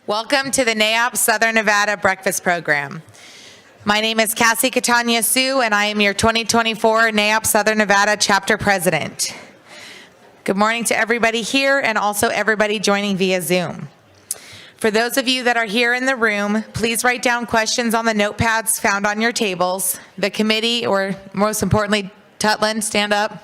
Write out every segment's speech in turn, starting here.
Welcome to the NAIOP Southern Nevada Breakfast Program. My name is Cassie Catania Sue, and I am your 2024 NAIOP Southern Nevada Chapter President. Good morning to everybody here and also everybody joining via Zoom. For those of you that are here in the room, please write down questions on the notepads found on your tables. The committee, or most importantly, Tutland, stand up.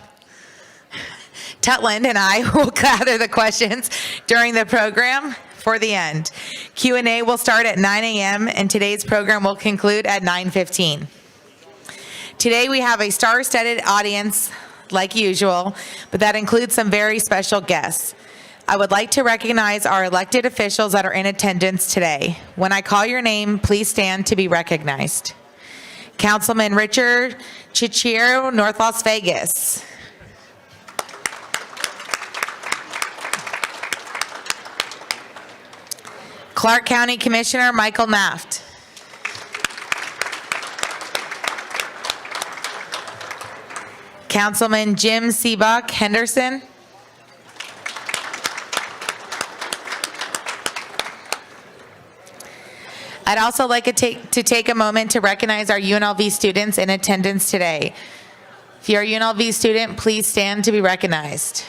Tutland and I will gather the questions during the program for the end. Q&A will start at 9 a.m. and today's program will conclude at 9:15. Today we have a star-studded audience like usual, but that includes some very special guests. I would like to recognize our elected officials that are in attendance today. When I call your name, please stand to be recognized. Councilman Richard Chichiro, North Las Vegas. Clark County Commissioner Michael Naft. Councilman Jim Seabuck Henderson. I'd also like to take a moment to recognize our UNLV students in attendance today. If you're a UNLV student, please stand to be recognized.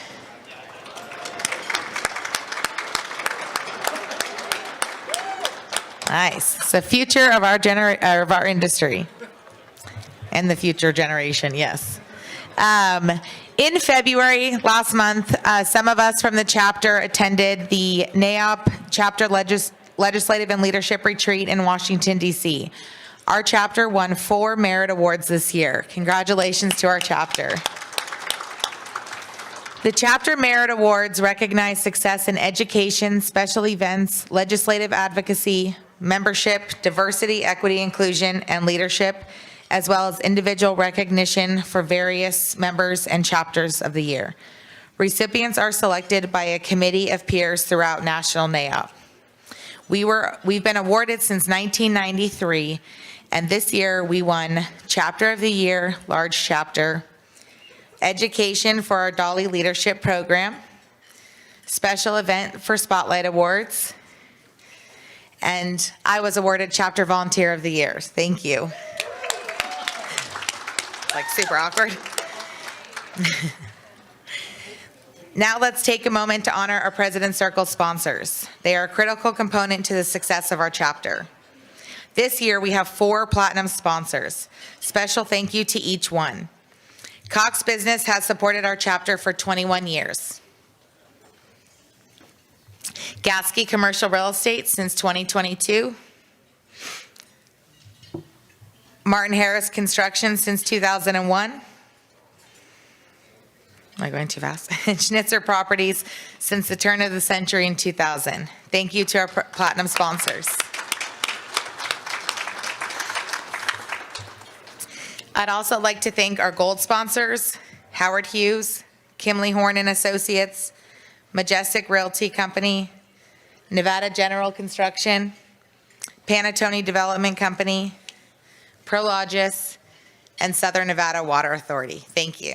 Nice. It's the future of our industry and the future generation, yes. In February last month, some of us from the chapter attended the NAIOP Chapter Legislative and Leadership Retreat in Washington, D.C. Our chapter won 4 merit awards this year. Congratulations to our chapter. The Chapter Merit Awards recognize success in education, special events, legislative advocacy, membership, diversity, equity, inclusion, and leadership, as well as individual recognition for various members and chapters of the year. Recipients are selected by a committee of peers throughout National NAIOP. We've been awarded since 1993, and this year we won Chapter of the Year, Large Chapter, Education for our Dolly Leadership Program, Special Event for Spotlight Awards, and I was awarded Chapter Volunteer of the Year. Thank you. Like super awkward. Now let's take a moment to honor our President's Circle sponsors. They are a critical component to the success of our chapter. This year we have 4 platinum sponsors. Special thank you to each one. Cox Business has supported our chapter for 21 years. Gasky Commercial Real Estate since 2022. Martin Harris Construction since 2001. Am I going too fast? Schnitzer Properties since the turn of the century in 2000. Thank you to our platinum sponsors. I'd also like to thank our gold sponsors, Howard Hughes, Kimley Horn and Associates, Majestic Realty Company, Nevada General Construction, Panatone Development Company, Prologis, and Southern Nevada Water Authority. Thank you.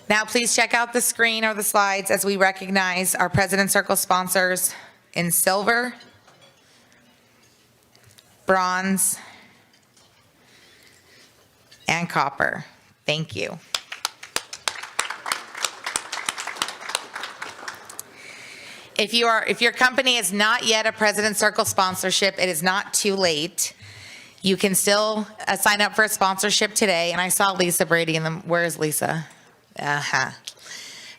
Now please check out the screen or the slides as we recognize our President's Circle sponsors in silver, bronze, and copper. Thank you. If your company is not yet a President's Circle sponsorship, it is not too late. You can still sign up for a sponsorship today. And I saw Lisa Brady in the, where is Lisa?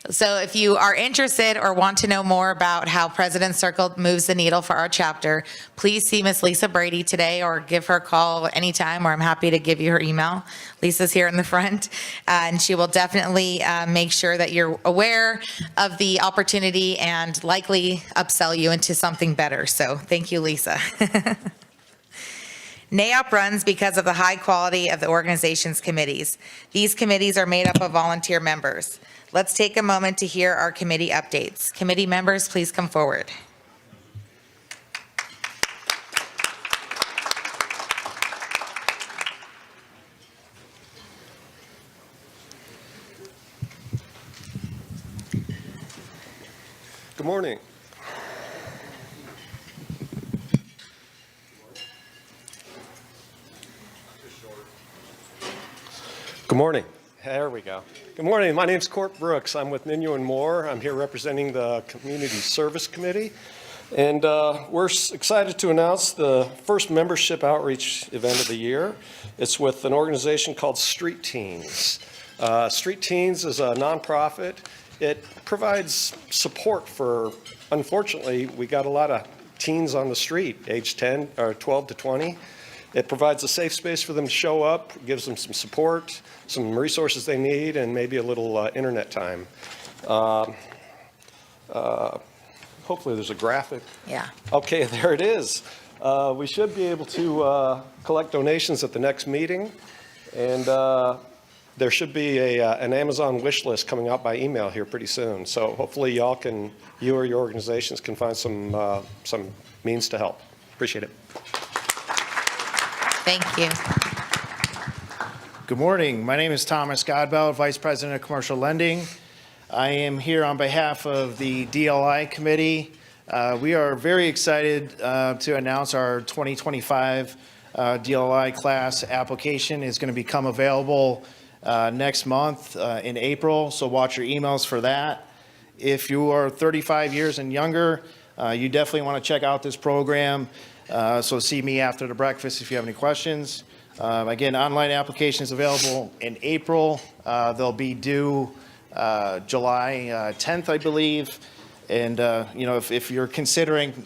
So if you are interested or want to know more about how President's Circle moves the needle for our chapter, please see Miss Lisa Brady today or give her a call anytime, or I'm happy to give you her email. Lisa's here in the front, and she will definitely make sure that you're aware of the opportunity and likely upsell you into something better. So thank you, Lisa. NAIOP runs because of the high quality of the organization's committees. These committees are made up of volunteer members. Let's take a moment to hear our committee updates. Committee members, please come forward. Good morning. Good morning. There we go. Good morning. My name is Court Brooks. I'm with Minyo & Moore. I'm here representing the Community Service Committee. And we're excited to announce the first membership outreach event of the year. It's with an organization called Street Teens. Street Teens is a nonprofit. It provides support for, unfortunately, we got a lot of teens on the street, age 10 or 12 to 20. It provides a safe space for them to show up, gives them some support, some resources they need, and maybe a little internet time. Hopefully there's a graphic. Yeah. Okay, there it is. We should be able to collect donations at the next meeting, and there should be an Amazon wish list coming out by email here pretty soon. So hopefully you or your organizations can find some means to help. Appreciate it. Thank you. Good morning. My name is Thomas Godbout, Vice President of Commercial Lending. I am here on behalf of the DLI Committee. We are very excited to announce our 2025 DLI class application is going to become available next month in April, so watch your emails for that. If you are 35 years and younger, you definitely want to check out this program. So see me after the breakfast if you have any questions. Again, online applications available in April. They'll be due July 10th, I believe. And, if you're considering,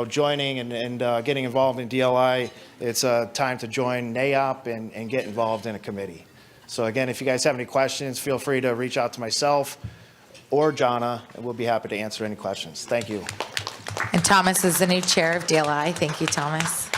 joining and getting involved in DLI, it's time to join NAIOP and get involved in a committee. So again, if you guys have any questions, feel free to reach out to myself or Jonna, and we'll be happy to answer any questions. Thank you. And Thomas is the new chair of DLI. Thank you, Thomas.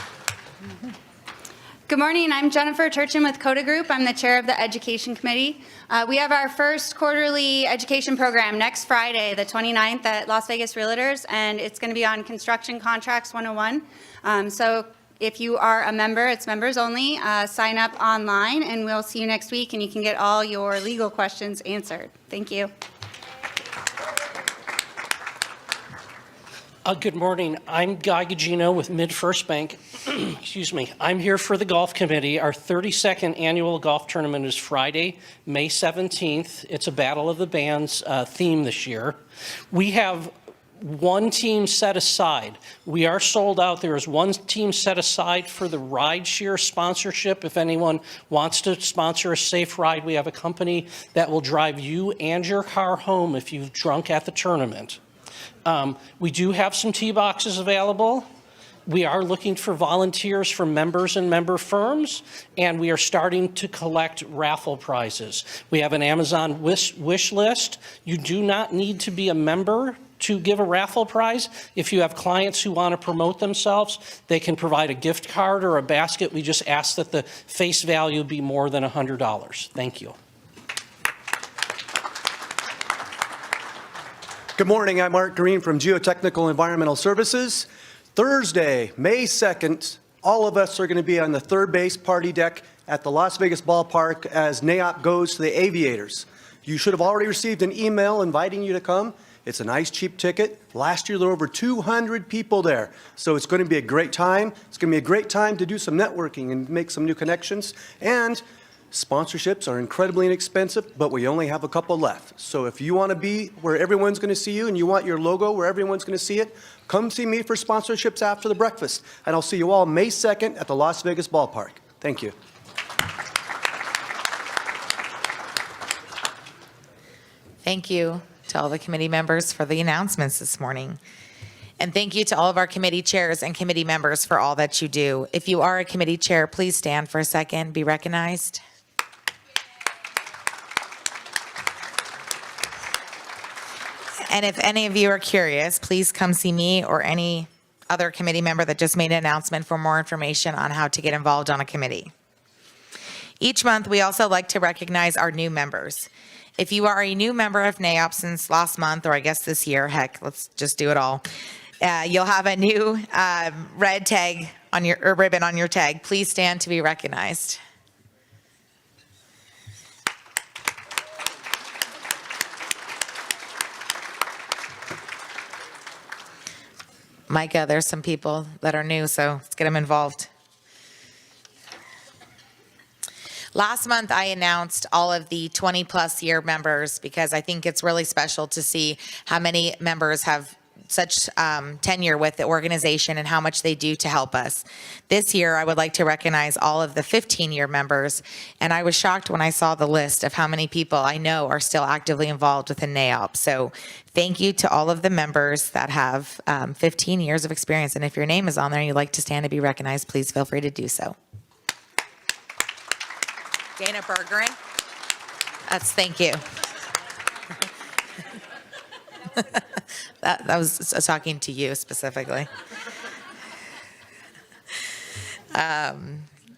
Good morning. I'm Jennifer Turchin with Coda Group. I'm the chair of the Education Committee. We have our first quarterly education program next Friday, the 29th at Las Vegas Realtors, and it's going to be on Construction Contracts 101. So if you are a member, it's members only. Sign up online, and we'll see you next week, and you can get all your legal questions answered. Thank you. Good morning. I'm Guy Gugino with Mid-First Bank. Excuse me. I'm here for the Golf Committee. Our 32nd annual golf tournament is Friday, May 17th. It's a Battle of the Bands theme this year. We have one team set aside. We are sold out. There is one team set aside for the ride share sponsorship. If anyone wants to sponsor a safe ride, we have a company that will drive you and your car home if you've drunk at the tournament. We do have some tee boxes available. We are looking for volunteers from members and member firms, and we are starting to collect raffle prizes. We have an Amazon wish list. You do not need to be a member to give a raffle prize. If you have clients who want to promote themselves, they can provide a gift card or a basket. We just ask that the face value be more than $100. Thank you. Good morning, I'm Mark Green from Geotechnical Environmental Services. Thursday, May 2nd, all of us are going to be on the third base party deck at the Las Vegas ballpark as NAIOP goes to the Aviators. You should have already received an email inviting you to come. It's a nice cheap ticket. Last year there were over 200 people there. So it's going to be a great time. It's going to be a great time to do some networking and make some new connections. And sponsorships are incredibly inexpensive, but we only have a couple left. So if you want to be where everyone's going to see you and you want your logo where everyone's going to see it, come see me for sponsorships after the breakfast. And I'll see you all May 2nd at the Las Vegas ballpark. Thank you. Thank you to all the committee members for the announcements this morning. And thank you to all of our committee chairs and committee members for all that you do. If you are a committee chair, please stand for a second, be recognized. And if any of you are curious, please come see me or any other committee member that just made an announcement for more information on how to get involved on a committee. Each month, we also like to recognize our new members. If you are a new member of NAIOP since last month, or I guess this year, heck, let's just do it all, you'll have a new red tag on your, or ribbon on your tag. Please stand to be recognized. Micah, there's some people that are new, so let's get them involved. Last month, I announced all of the 20-plus year members because I think it's really special to see how many members have such tenure with the organization and how much they do to help us. This year, I would like to recognize all of the 15-year members, and I was shocked when I saw the list of how many people I know are still actively involved within NAIOP. So thank you to all of the members that have 15 years of experience, and if your name is on there and you'd like to stand to be recognized, please feel free to do so. Dana Bergeron. Thank you. that was talking to you specifically.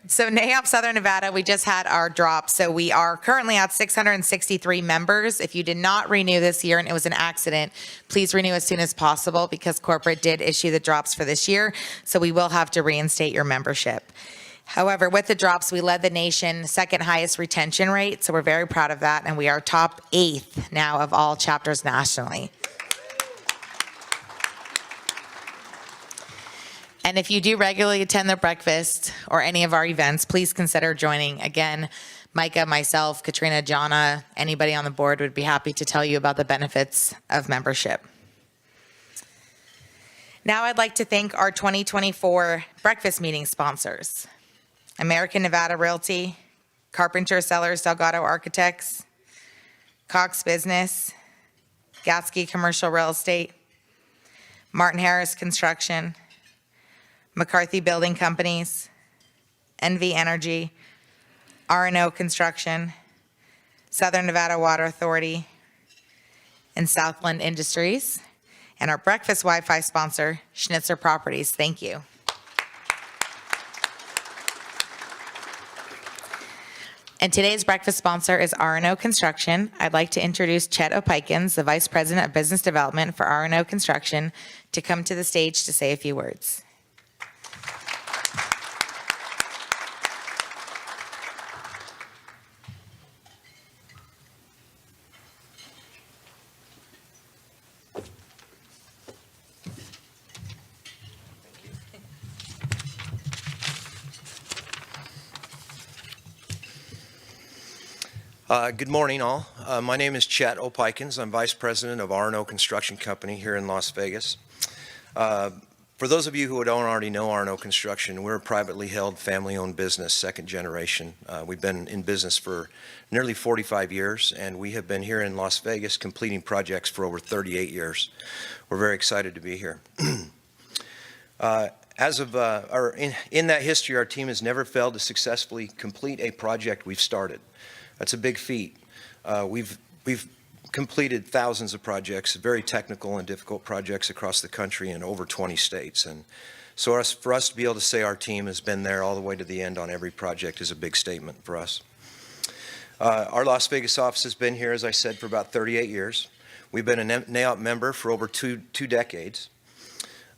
So NAIOP Southern Nevada, we just had our drop. So we are currently at 663 members. If you did not renew this year and it was an accident, please renew as soon as possible because corporate did issue the drops for this year. So we will have to reinstate your membership. However, with the drops, we led the nation second highest retention rate. So we're very proud of that. And we are top 8th now of all chapters nationally. And if you do regularly attend the breakfast or any of our events, please consider joining. Again, Micah, myself, Katrina, Jonna, anybody on the board would be happy to tell you about the benefits of membership. Now I'd like to thank our 2024 breakfast meeting sponsors. American Nevada Realty, Carpenter Sellers Delgado Architects, Cox Business, Gatsky Commercial Real Estate, Martin Harris Construction, McCarthy Building Companies, NV Energy, R&O Construction, Southern Nevada Water Authority, and Southland Industries, and our breakfast Wi-Fi sponsor, Schnitzer Properties. Thank you. And today's breakfast sponsor is R&O Construction. I'd like to introduce Chet Opikins, the Vice President of Business Development for R&O Construction, to come to the stage to say a few words. Good morning, all. My name is Chet Opikins. I'm Vice President of R&O Construction Company here in Las Vegas. For those of you who don't already know R&O Construction, we're a privately held, family-owned business, second generation. We've been in business for nearly 45 years, and we have been here in Las Vegas completing projects for over 38 years. We're very excited to be here. In that history, our team has never failed to successfully complete a project we've started. That's a big feat. We've completed thousands of projects, very technical and difficult projects across the country in over 20 states. And so for us to be able to say our team has been there all the way to the end on every project is a big statement for us. Our Las Vegas office has been here, as I said, for about 38 years. We've been a NAIOP member for over two decades.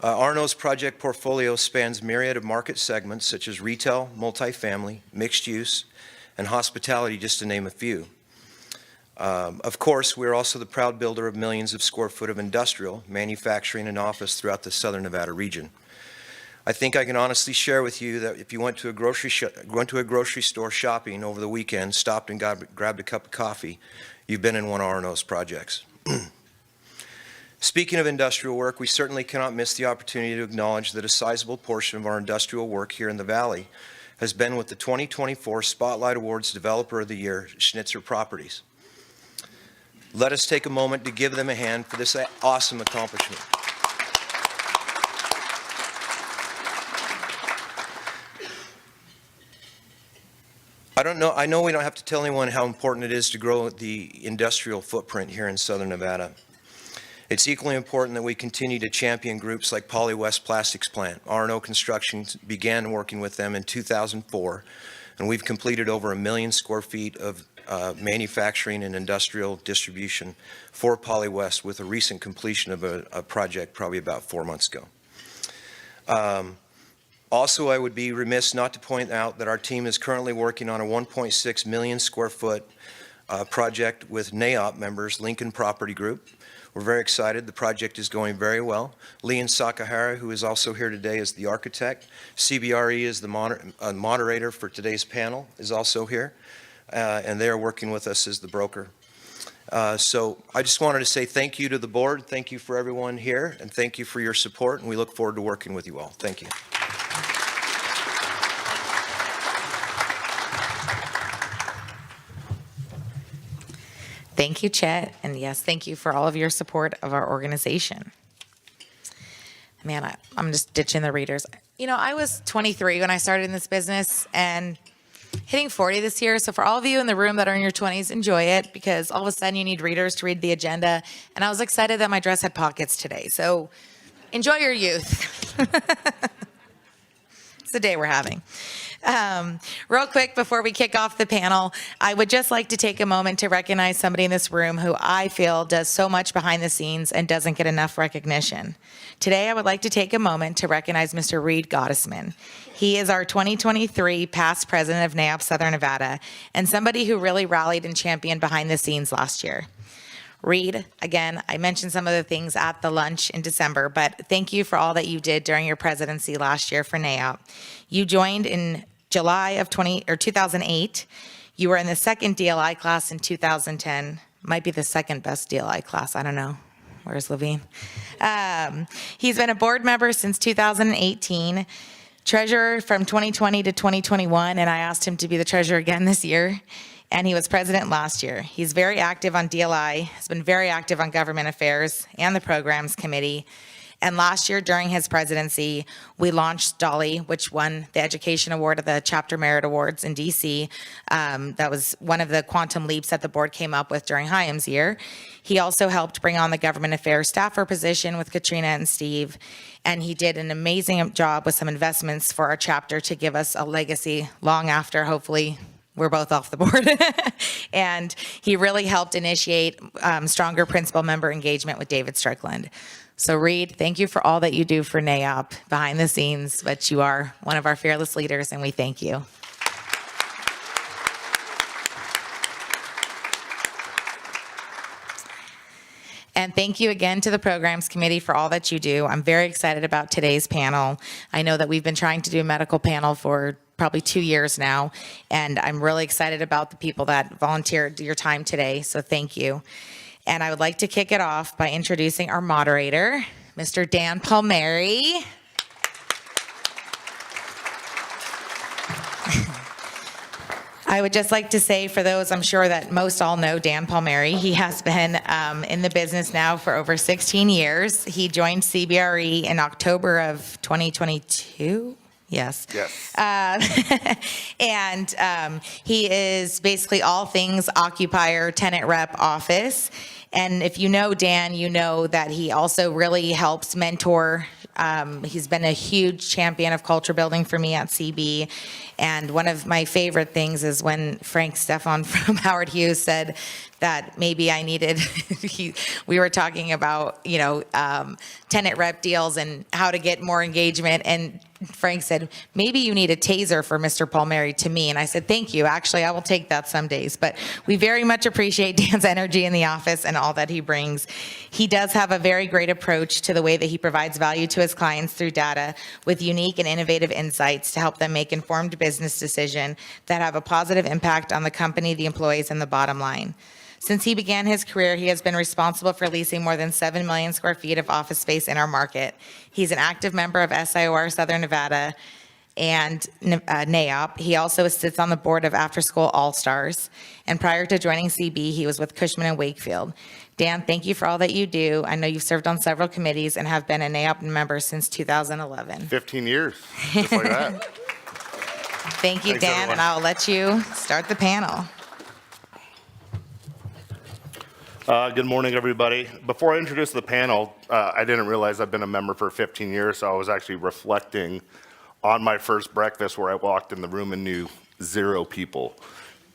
R&O's project portfolio spans myriad of market segments such as retail, multifamily, mixed use, and hospitality, just to name a few. Of course, we're also the proud builder of millions of square foot of industrial, manufacturing, and office throughout the Southern Nevada region. I think I can honestly share with you that if you went to a grocery store shopping over the weekend, stopped and grabbed a cup of coffee, you've been in one of R&O's projects. Speaking of industrial work, we certainly cannot miss the opportunity to acknowledge that a sizable portion of our industrial work here in the Valley has been with the 2024 Spotlight Awards Developer of the Year, Schnitzer Properties. Let us take a moment to give them a hand for this awesome accomplishment. I know we don't have to tell anyone how important it is to grow the industrial footprint here in Southern Nevada. It's equally important that we continue to champion groups like Poly West Plastics Plant. R&O Construction began working with them in 2004, and we've completed over 1 million square feet of manufacturing and industrial distribution for Poly West with a recent completion of a project probably about 4 months ago. Also, I would be remiss not to point out that our team is currently working on a 1.6 million square foot project with NAIOP members, Lincoln Property Group. We're very excited. The project is going very well. Leon Sakahara, who is also here today, is the architect. CBRE is the moderator for today's panel, is also here, and they are working with us as the broker. So I just wanted to say thank you to the board, thank you for everyone here, and thank you for your support, and we look forward to working with you all. Thank you. Thank you, Chet, and yes, thank you for all of your support of our organization. Man, I'm just ditching the readers. You know, I was 23 when I started in this business and hitting 40 this year. So for all of you in the room that are in your 20s, enjoy it, because all of a sudden you need readers to read the agenda. And I was excited that my dress had pockets today. So enjoy your youth. It's the day we're having. Real quick, before we kick off the panel, I would just like to take a moment to recognize somebody in this room who I feel does so much behind the scenes and doesn't get enough recognition. Today, I would like to take a moment to recognize Mr. Reed Gottesman. He is our 2023 past president of NAIOP Southern Nevada, and somebody who really rallied and championed behind the scenes last year. Reed, again, I mentioned some of the things at the lunch in December, but thank you for all that you did during your presidency last year for NAIOP. You joined in July of 2008. You were in the second DLI class in 2010. Might be the second best DLI class. I don't know. Where's Levine? He's been a board member since 2018, treasurer from 2020 to 2021, and I asked him to be the treasurer again this year. And he was president last year. He's very active on DLI, has been very active on government affairs and the programs committee. And last year during his presidency, we launched Dolly, which won the Education Award of the Chapter Merit Awards in DC. That was one of the quantum leaps that the board came up with during Hyam's year. He also helped bring on the government affairs staffer position with Katrina and Steve. And he did an amazing job with some investments for our chapter to give us a legacy long after, hopefully, we're both off the board. And he really helped initiate stronger principal member engagement with David Strickland. So Reed, thank you for all that you do for NAIOP behind the scenes, but you are one of our fearless leaders, and we thank you. And thank you again to the Programs Committee for all that you do. I'm very excited about today's panel. I know that we've been trying to do a medical panel for probably 2 years now, and I'm really excited about the people that volunteered your time today, so thank you. And I would like to kick it off by introducing our moderator, Mr. Dan Palmeri. I would just like to say, for those I'm sure that most all know Dan Palmeri, he has been in the business now for over 16 years. He joined CBRE in October of 2022. Yes. And he is basically all things occupier, tenant rep, office. And if you know Dan, you know that he also really helps mentor. He's been a huge champion of culture building for me at CB. And one of my favorite things is when Frank Stefan from Howard Hughes said that maybe I needed, we were talking about, tenant rep deals and how to get more engagement. And Frank said, maybe you need a taser for Mr. Palmeri to me. And I said, thank you. Actually, I will take that some days. But we very much appreciate Dan's energy in the office and all that he brings. He does have a very great approach to the way that he provides value to his clients through data with unique and innovative insights to help them make informed business decisions that have a positive impact on the company, the employees, and the bottom line. Since he began his career, he has been responsible for leasing more than 7 million square feet of office space in our market. He's an active member of SIOR Southern Nevada and NAIOP. He also sits on the board of After School All-Stars. And prior to joining CB, he was with Cushman & Wakefield. Dan, thank you for all that you do. I know you've served on several committees and have been a NAIOP member since 2011. 15 years, just like that. Thank you, Thanks, Dan, everyone. and I'll let you start the panel. Good morning, everybody. Before I introduce the panel, I didn't realize I've been a member for 15 years, so I was actually reflecting on my first breakfast where I walked in the room and knew 0 people,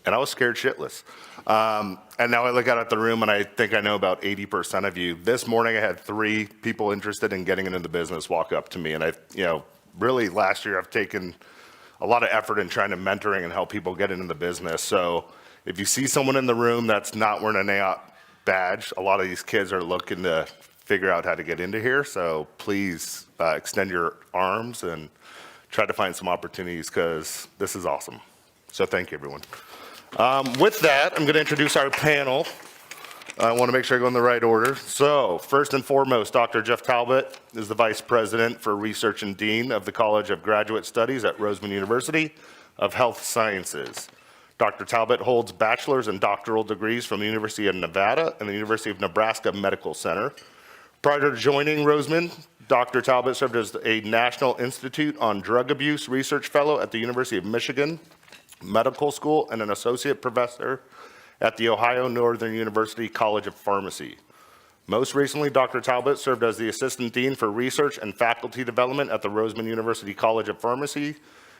and I was scared shitless. And now I look out at the room and I think I know about 80% of you. This morning I had 3 people interested in getting into the business walk up to me, and really last year I've taken a lot of effort in trying to mentoring and help people get into the business. So, If you see someone in the room that's not wearing a NAIOP badge, a lot of these kids are looking to figure out how to get into here. So please extend your arms and try to find some opportunities because this is awesome. So thank you, everyone. With that, I'm going to introduce our panel. I want to make sure I go in the right order. So first and foremost, Dr. Jeff Talbot is the Vice President for Research and Dean of the College of Graduate Studies at Roseman University of Health Sciences. Dr. Talbot holds bachelor's and doctoral degrees from the University of Nevada and the University of Nebraska Medical Center. Prior to joining Roseman, Dr. Talbot served as a National Institute on Drug Abuse Research Fellow at the University of Michigan Medical School and an Associate Professor at the Ohio Northern University College of Pharmacy. Most recently, Dr. Talbot served as the Assistant Dean for Research and Faculty Development at the Roseman University College of Pharmacy.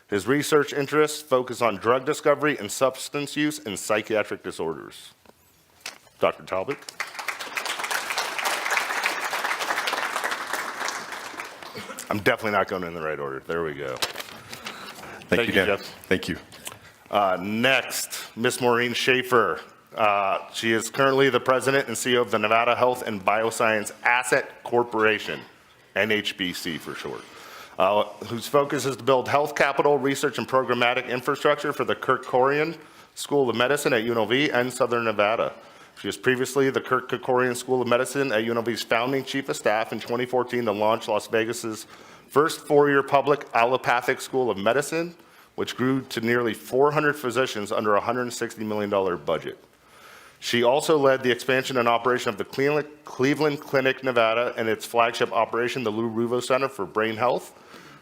His research interests focus on drug discovery and substance use in psychiatric disorders. Dr. Talbot. I'm definitely not going in the right order. There we go. Thank you, Dan. Jeff. Thank you. Next, Ms. Maureen Schafer. She is currently the president and CEO of the Nevada Health and Bioscience Asset Corporation, NHBC for short, whose focus is to build health capital, research, and programmatic infrastructure for the Kerkorian School of Medicine at UNLV and Southern Nevada. She was previously the Kerkorian School of Medicine at UNLV's founding chief of staff in 2014 to launch Las Vegas's first four-year public allopathic school of medicine, which grew to nearly 400 physicians under a $160 million budget. She also led the expansion and operation of the Cleveland Clinic, Nevada, and its flagship operation, the Lou Ruvo Center for Brain Health,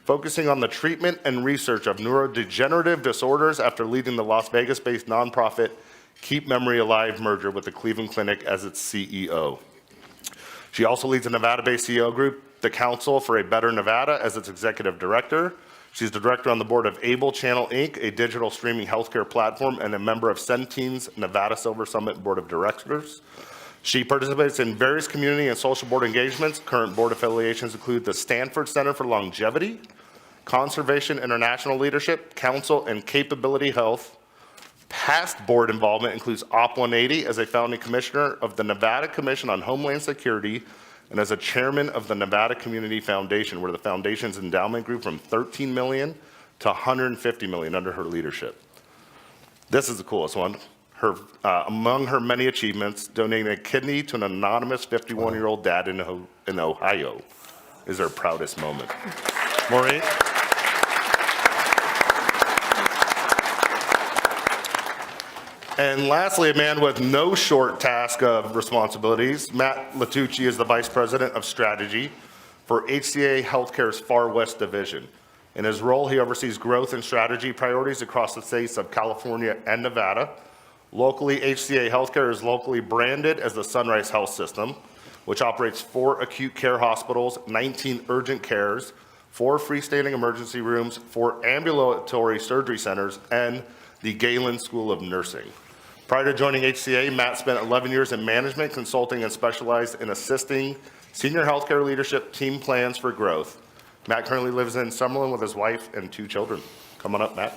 focusing on the treatment and research of neurodegenerative disorders after leading the Las Vegas-based nonprofit Keep Memory Alive merger with the Cleveland Clinic as its CEO. She also leads a Nevada-based CEO group, the Council for a Better Nevada, as its executive director. She's the director on the board of Able Channel, Inc., a digital streaming healthcare platform, and a member of Centene's Nevada Silver Summit Board of Directors. She participates in various community and social board engagements. Current board affiliations include the Stanford Center for Longevity, Conservation International Leadership, Council and Capability Health. Past board involvement includes Op 180 as a founding commissioner of the Nevada Commission on Homeland Security and as a chairman of the Nevada Community Foundation, where the foundation's endowment grew from $13 million to $150 million under her leadership. This is the coolest one. Among her many achievements, donating a kidney to an anonymous 51-year-old dad in Ohio is her proudest moment. Maureen? And lastly, a man with no short task of responsibilities, Matt Latuchie is the Vice President of Strategy for HCA Healthcare's Far West Division. In his role, he oversees growth and strategy priorities across the states of California and Nevada. Locally, HCA Healthcare is locally branded as the Sunrise Health System, which operates 4 acute care hospitals, 19 urgent cares, 4 freestanding emergency rooms, 4 ambulatory surgery centers, and the Galen School of Nursing. Prior to joining HCA, Matt spent 11 years in management, consulting, and specialized in assisting senior healthcare leadership team plans for growth. Matt currently lives in Summerlin with his wife and 2 children. Come on up, Matt.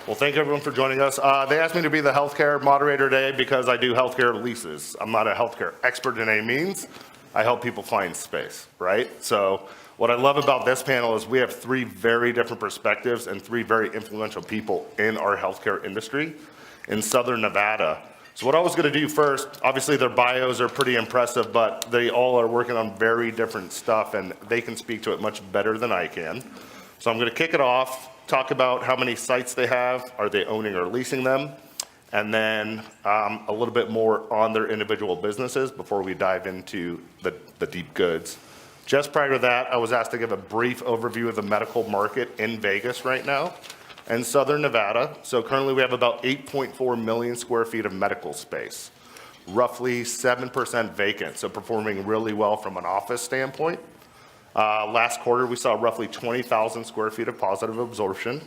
Well, thank you everyone for joining us. They asked me to be the healthcare moderator today because I do healthcare leases. I'm not a healthcare expert in any means. I help people find space, right? So what I love about this panel is we have 3 very different perspectives and 3 very influential people in our healthcare industry in Southern Nevada. So what I was going to do first, obviously their bios are pretty impressive, but they all are working on very different stuff and they can speak to it much better than I can. So I'm going to kick it off, talk about how many sites they have, are they owning or leasing them, and then a little bit more on their individual businesses before we dive into the deep goods. Just prior to that, I was asked to give a brief overview of the medical market in Vegas right now and Southern Nevada. So currently we have about 8.4 million square feet of medical space, roughly 7% vacant, so performing really well from an office standpoint. Last quarter, we saw roughly 20,000 square feet of positive absorption,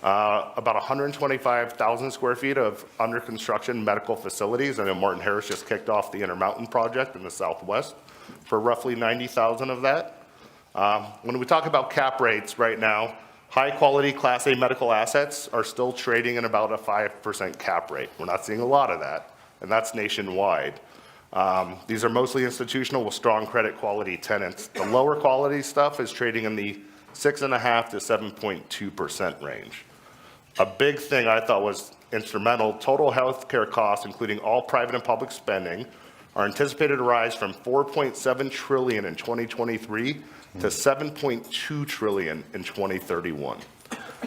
about 125,000 square feet of under construction medical facilities. I know Martin Harris just kicked off the Intermountain project in the Southwest for roughly 90,000 of that. When we talk about cap rates right now, High-quality Class A medical assets are still trading at about a 5% cap rate. We're not seeing a lot of that, and that's nationwide. These are mostly institutional with strong credit quality tenants. The lower quality stuff is trading in the 6.5% to 7.2% range. A big thing I thought was instrumental, total healthcare costs, including all private and public spending, are anticipated to rise from $4.7 trillion in 2023 to $7.2 trillion in 2031.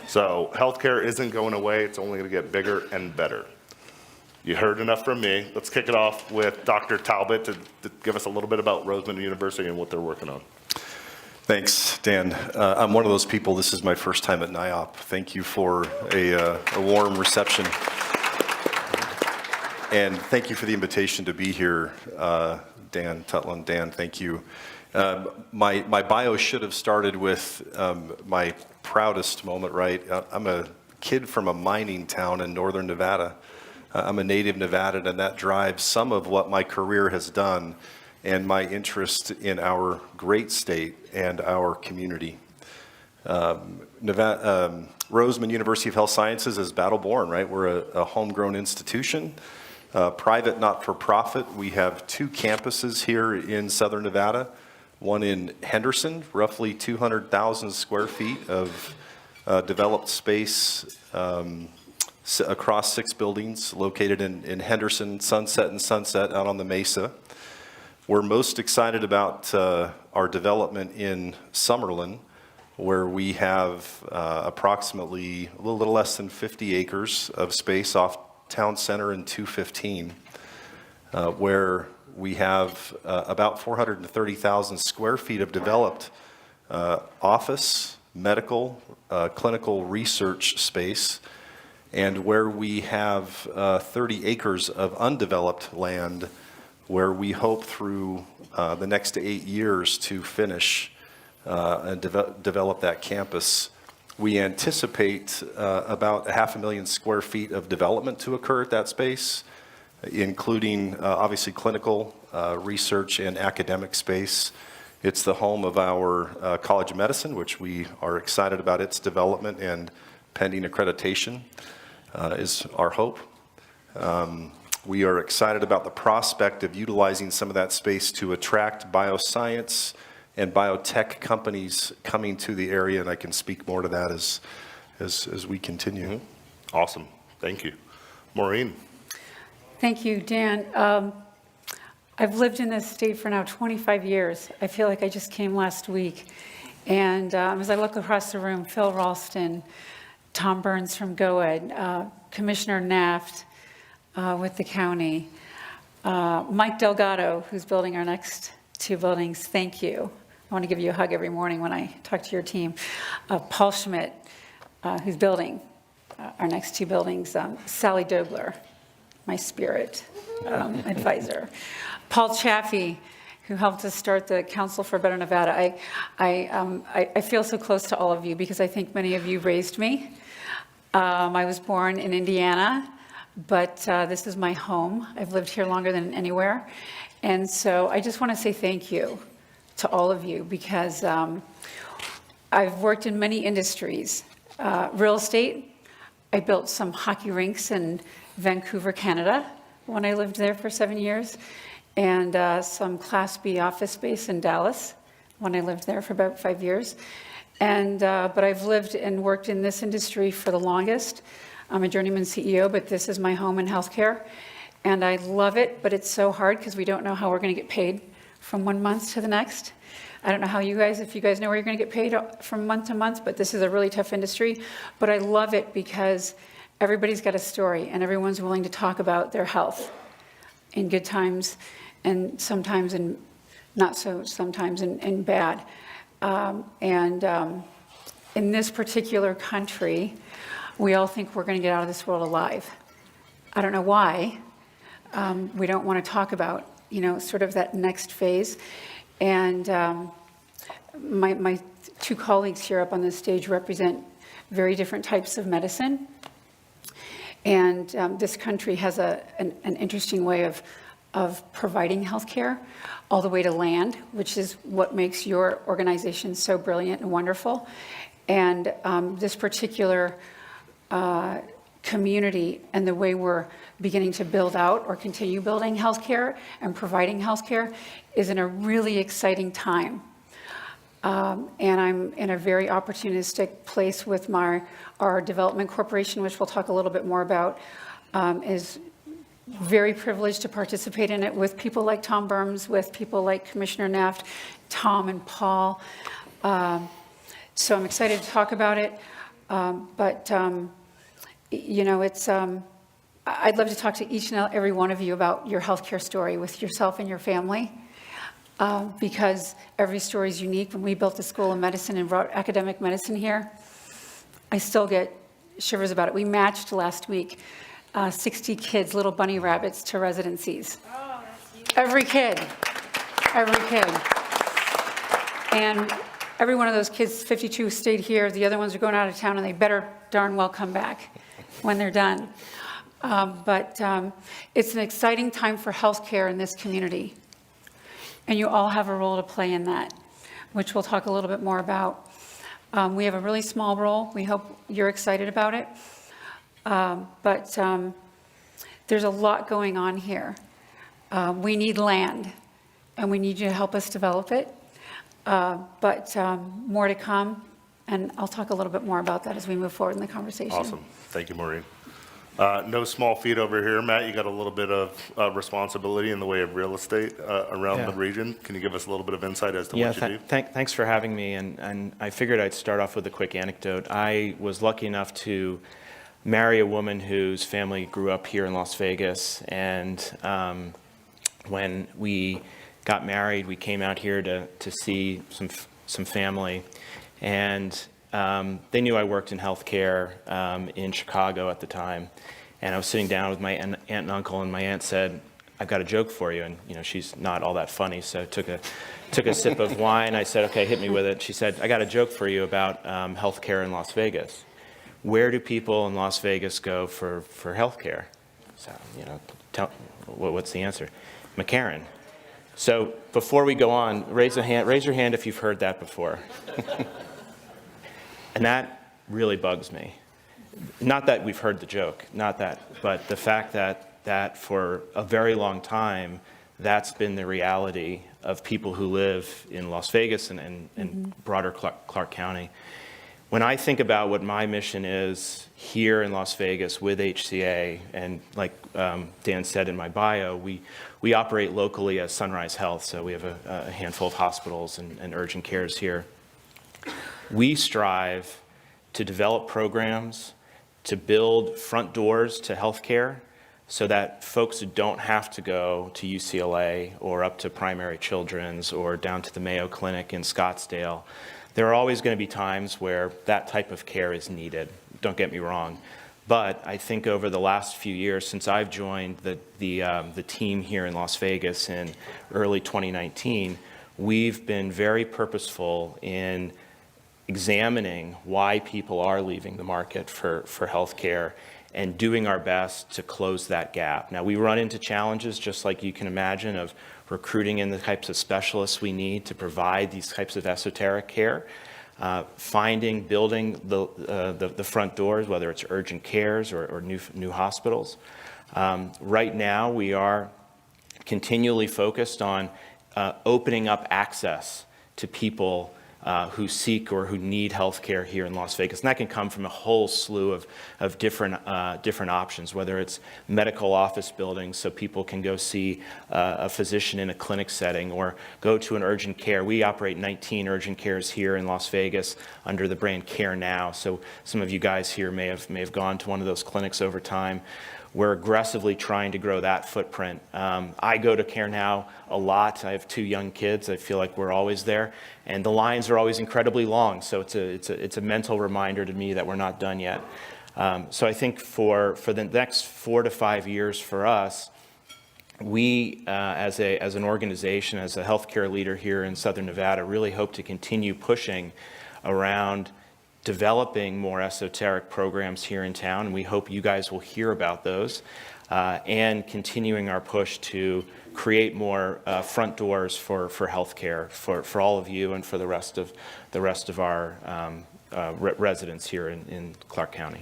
So healthcare isn't going away, it's only gonna get bigger and better. You heard enough from me. Let's kick it off with Dr. Talbot to give us a little bit about Roseman University and what they're working on. Thanks, Dan. I'm one of those people, this is my first time at NAIOP. Thank you for a warm reception. And thank you for the invitation to be here, Dan Tutland. Dan, thank you. My bio should have started with my proudest moment, right? I'm a kid from a mining town in northern Nevada. I'm a native Nevadan, and that drives some of what my career has done and my interest in our great state and our community. Roseman University of Health Sciences is battle-born, right? We're a homegrown institution, private, not-for-profit. We have 2 campuses here in southern Nevada, one in Henderson, roughly 200,000 square feet of developed space across 6 buildings located in Henderson, Sunset and Sunset out on the Mesa. We're most excited about our development in Summerlin, where we have approximately a little less than 50 acres of space off town center in 215, where we have about 430,000 square feet of developed office, medical, clinical research space, and where we have 30 acres of undeveloped land where we hope through the next 8 years to finish and develop that campus. We anticipate about 500,000 square feet of development to occur at that space, including obviously clinical research and academic space. It's the home of our College of Medicine, which we are excited about its development and pending accreditation is our hope. We are excited about the prospect of utilizing some of that space to attract bioscience and biotech companies coming to the area, and I can speak more to that as we continue. Mm-hmm. Awesome, thank you. Maureen. Thank you, Dan. I've lived in this state for now 25 years. I feel like I just came last week. And as I look across the room, Phil Ralston, Tom Burns from GOED, Commissioner Naft with the county, Mike Delgado, who's building our next 2 buildings, thank you. I want to give you a hug every morning when I talk to your team. Paul Schmidt, who's building our next 2 buildings, Sally Dobler, my spirit advisor. Paul Chaffee, who helped us start the Council for Better Nevada. I feel so close to all of you because I think many of you raised me. I was born in Indiana, but this is my home. I've lived here longer than anywhere. And so I just want to say thank you to all of you because I've worked in many industries. Real estate, I built some hockey rinks in Vancouver, Canada, when I lived there for 7 years, and some Class B office space in Dallas when I lived there for about 5 years. And but I've lived and worked in this industry for the longest. I'm a journeyman CEO, but this is my home in healthcare. And I love it, but it's so hard because we don't know how we're going to get paid from one month to the next. I don't know how you guys, if you guys know where you're going to get paid from month to month, but this is a really tough industry. But I love it because everybody's got a story and everyone's willing to talk about their health in good times and sometimes in not so, sometimes in bad. In this particular country, we all think we're going to get out of this world alive. I don't know why. We don't want to talk about, sort of that next phase. And my 2 colleagues here up on the stage represent very different types of medicine. And this country has an interesting way of providing healthcare all the way to land, which is what makes your organization so brilliant and wonderful. And this particular community and the way we're beginning to build out or continue building healthcare and providing healthcare is in a really exciting time. And I'm in a very opportunistic place with our development corporation, which we'll talk a little bit more about, is very privileged to participate in it with people like Tom Burns, with people like Commissioner Neff, Tom and Paul. So I'm excited to talk about it. You know, I'd love to talk to each and every one of you about your healthcare story with yourself and your family, because every story is unique. When we built the School of Medicine and brought academic medicine here, I still get shivers about it. We matched last week 60 kids, little bunny rabbits, to residencies. Oh, that's huge. Every kid. And every one of those kids, 52 stayed here. The other ones are going out of town, and they better darn well come back when they're done. It's an exciting time for healthcare in this community. And you all have a role to play in that, which we'll talk a little bit more about. We have a really small role. We hope you're excited about it. There's a lot going on here. We need land, and we need you to help us develop it. More to come, and I'll talk a little bit more about that as we move forward in the conversation. Awesome. Thank you, Maureen. No small feat over here. Matt, you got a little bit of responsibility in the way of real estate around the region. Can you give us a little bit of insight as to what you do? Thanks for having me. And I figured I'd start off with a quick anecdote. I was lucky enough to marry a woman whose family grew up here in Las Vegas. And when we got married, we came out here to see some family. And they knew I worked in healthcare in Chicago at the time. And I was sitting down with my aunt and uncle, and my aunt said, "I've got a joke for you." And, you know, she's not all that funny, so I took a sip of wine. I said, "Okay, hit me with it." She said, "I got a joke for you about healthcare in Las Vegas. Where do people in Las Vegas go for healthcare?" So, you know, what's the answer? McCarran. So before we go on, raise your hand if you've heard that before. And that really bugs me. Not that we've heard the joke, not that, but the fact that for a very long time, that's been the reality of people who live in Las Vegas and broader Clark County. When I think about what my mission is here in Las Vegas with HCA, and like Dan said in my bio, we operate locally as Sunrise Health, so we have a handful of hospitals and urgent cares here. We strive to develop programs to build front doors to healthcare so that folks who don't have to go to UCLA or up to Primary Children's or down to the Mayo Clinic in Scottsdale, there are always going to be times where that type of care is needed. Don't get me wrong. But I think over the last few years, since I've joined the team here in Las Vegas in early 2019, we've been very purposeful in examining why people are leaving the market for healthcare and doing our best to close that gap. Now, we run into challenges, just like you can imagine, of recruiting in the types of specialists we need to provide these types of esoteric care, building the front doors, whether it's urgent cares or new hospitals. Right now, we are continually focused on opening up access to people who seek or who need health care here in Las Vegas. And that can come from a whole slew of different options, whether it's medical office buildings so people can go see a physician in a clinic setting or go to an urgent care. We operate 19 urgent cares here in Las Vegas under the brand Care Now. So some of you guys here may have gone to one of those clinics over time. We're aggressively trying to grow that footprint. I go to Care Now a lot. I have 2 young kids. I feel like we're always there. And the lines are always incredibly long. So it's a mental reminder to me that we're not done yet. So I think for the next 4 to 5 years for us, we as an organization, as a healthcare leader here in Southern Nevada, really hope to continue pushing around developing more esoteric programs here in town, and we hope you guys will hear about those, and continuing our push to create more front doors for healthcare for all of you and for the rest of our residents here in Clark County.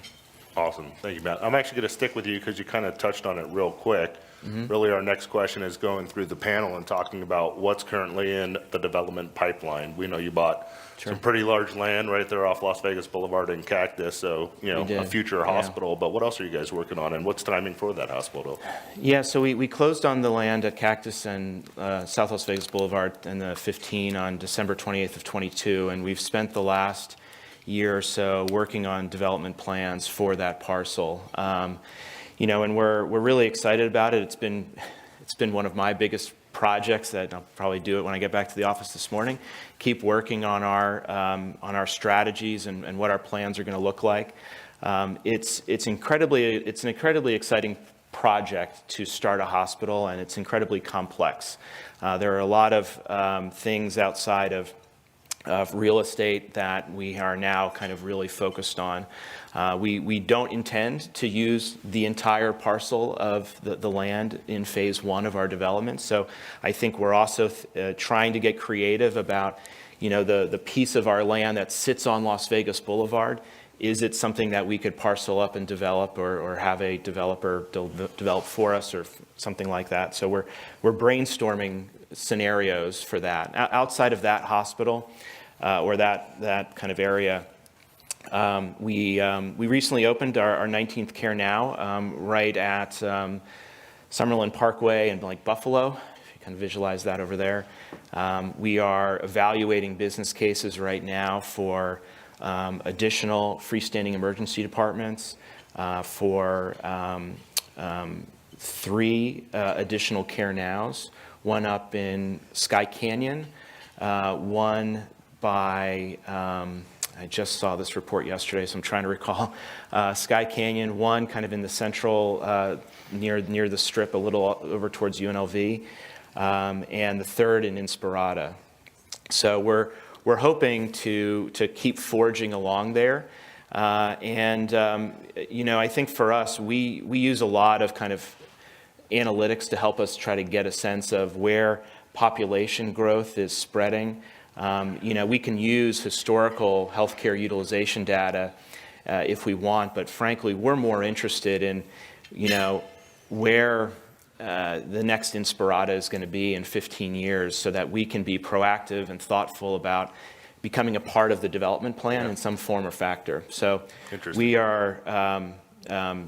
Awesome. Thank you, Matt. I'm actually going to stick with you because you kind of touched on it real quick. Really, our next question is going through the panel and talking about what's currently in the development pipeline. We know you bought some pretty large land right there off Las Vegas Boulevard in Cactus, so, you know, a future hospital. But what else are you guys working on, and what's timing for that hospital? Yeah, so we closed on the land at Cactus and South Las Vegas Boulevard in the 15 on December 28th of 22, and we've spent the last year or so working on development plans for that parcel. You know, and we're really excited about it. It's been one of my biggest projects that I'll probably do it when I get back to the office this morning. Keep working on our strategies and what our plans are going to look like. It's an incredibly exciting project to start a hospital, and it's incredibly complex. There are a lot of things outside of real estate that we are now kind of really focused on. We don't intend to use the entire parcel of the land in phase one of our development. So I think we're also trying to get creative about, you know, the piece of our land that sits on Las Vegas Boulevard. Is it something that we could parcel up and develop, or have a developer develop for us, or something like that? So we're brainstorming scenarios for that. Outside of that hospital, or that kind of area, we recently opened our 19th Care Now right at Summerlin Parkway and like Buffalo, if you can visualize that over there. We are evaluating business cases right now for additional freestanding emergency departments, for 3 additional Care Nows, one up in Sky Canyon, one by, I just saw this report yesterday, so I'm trying to recall, Sky Canyon, one kind of in the central, near the strip, a little over towards UNLV, and the third in Inspirada. So we're hoping to keep forging along there. You know, I think for us, we use a lot of kind of analytics to help us try to get a sense of where population growth is spreading. You know, we can use historical healthcare utilization data if we want, but frankly, we're more interested in, you know, where the next Inspirada is going to be in 15 years, so that we can be proactive and thoughtful about becoming a part of the development plan in some form or factor. So we are,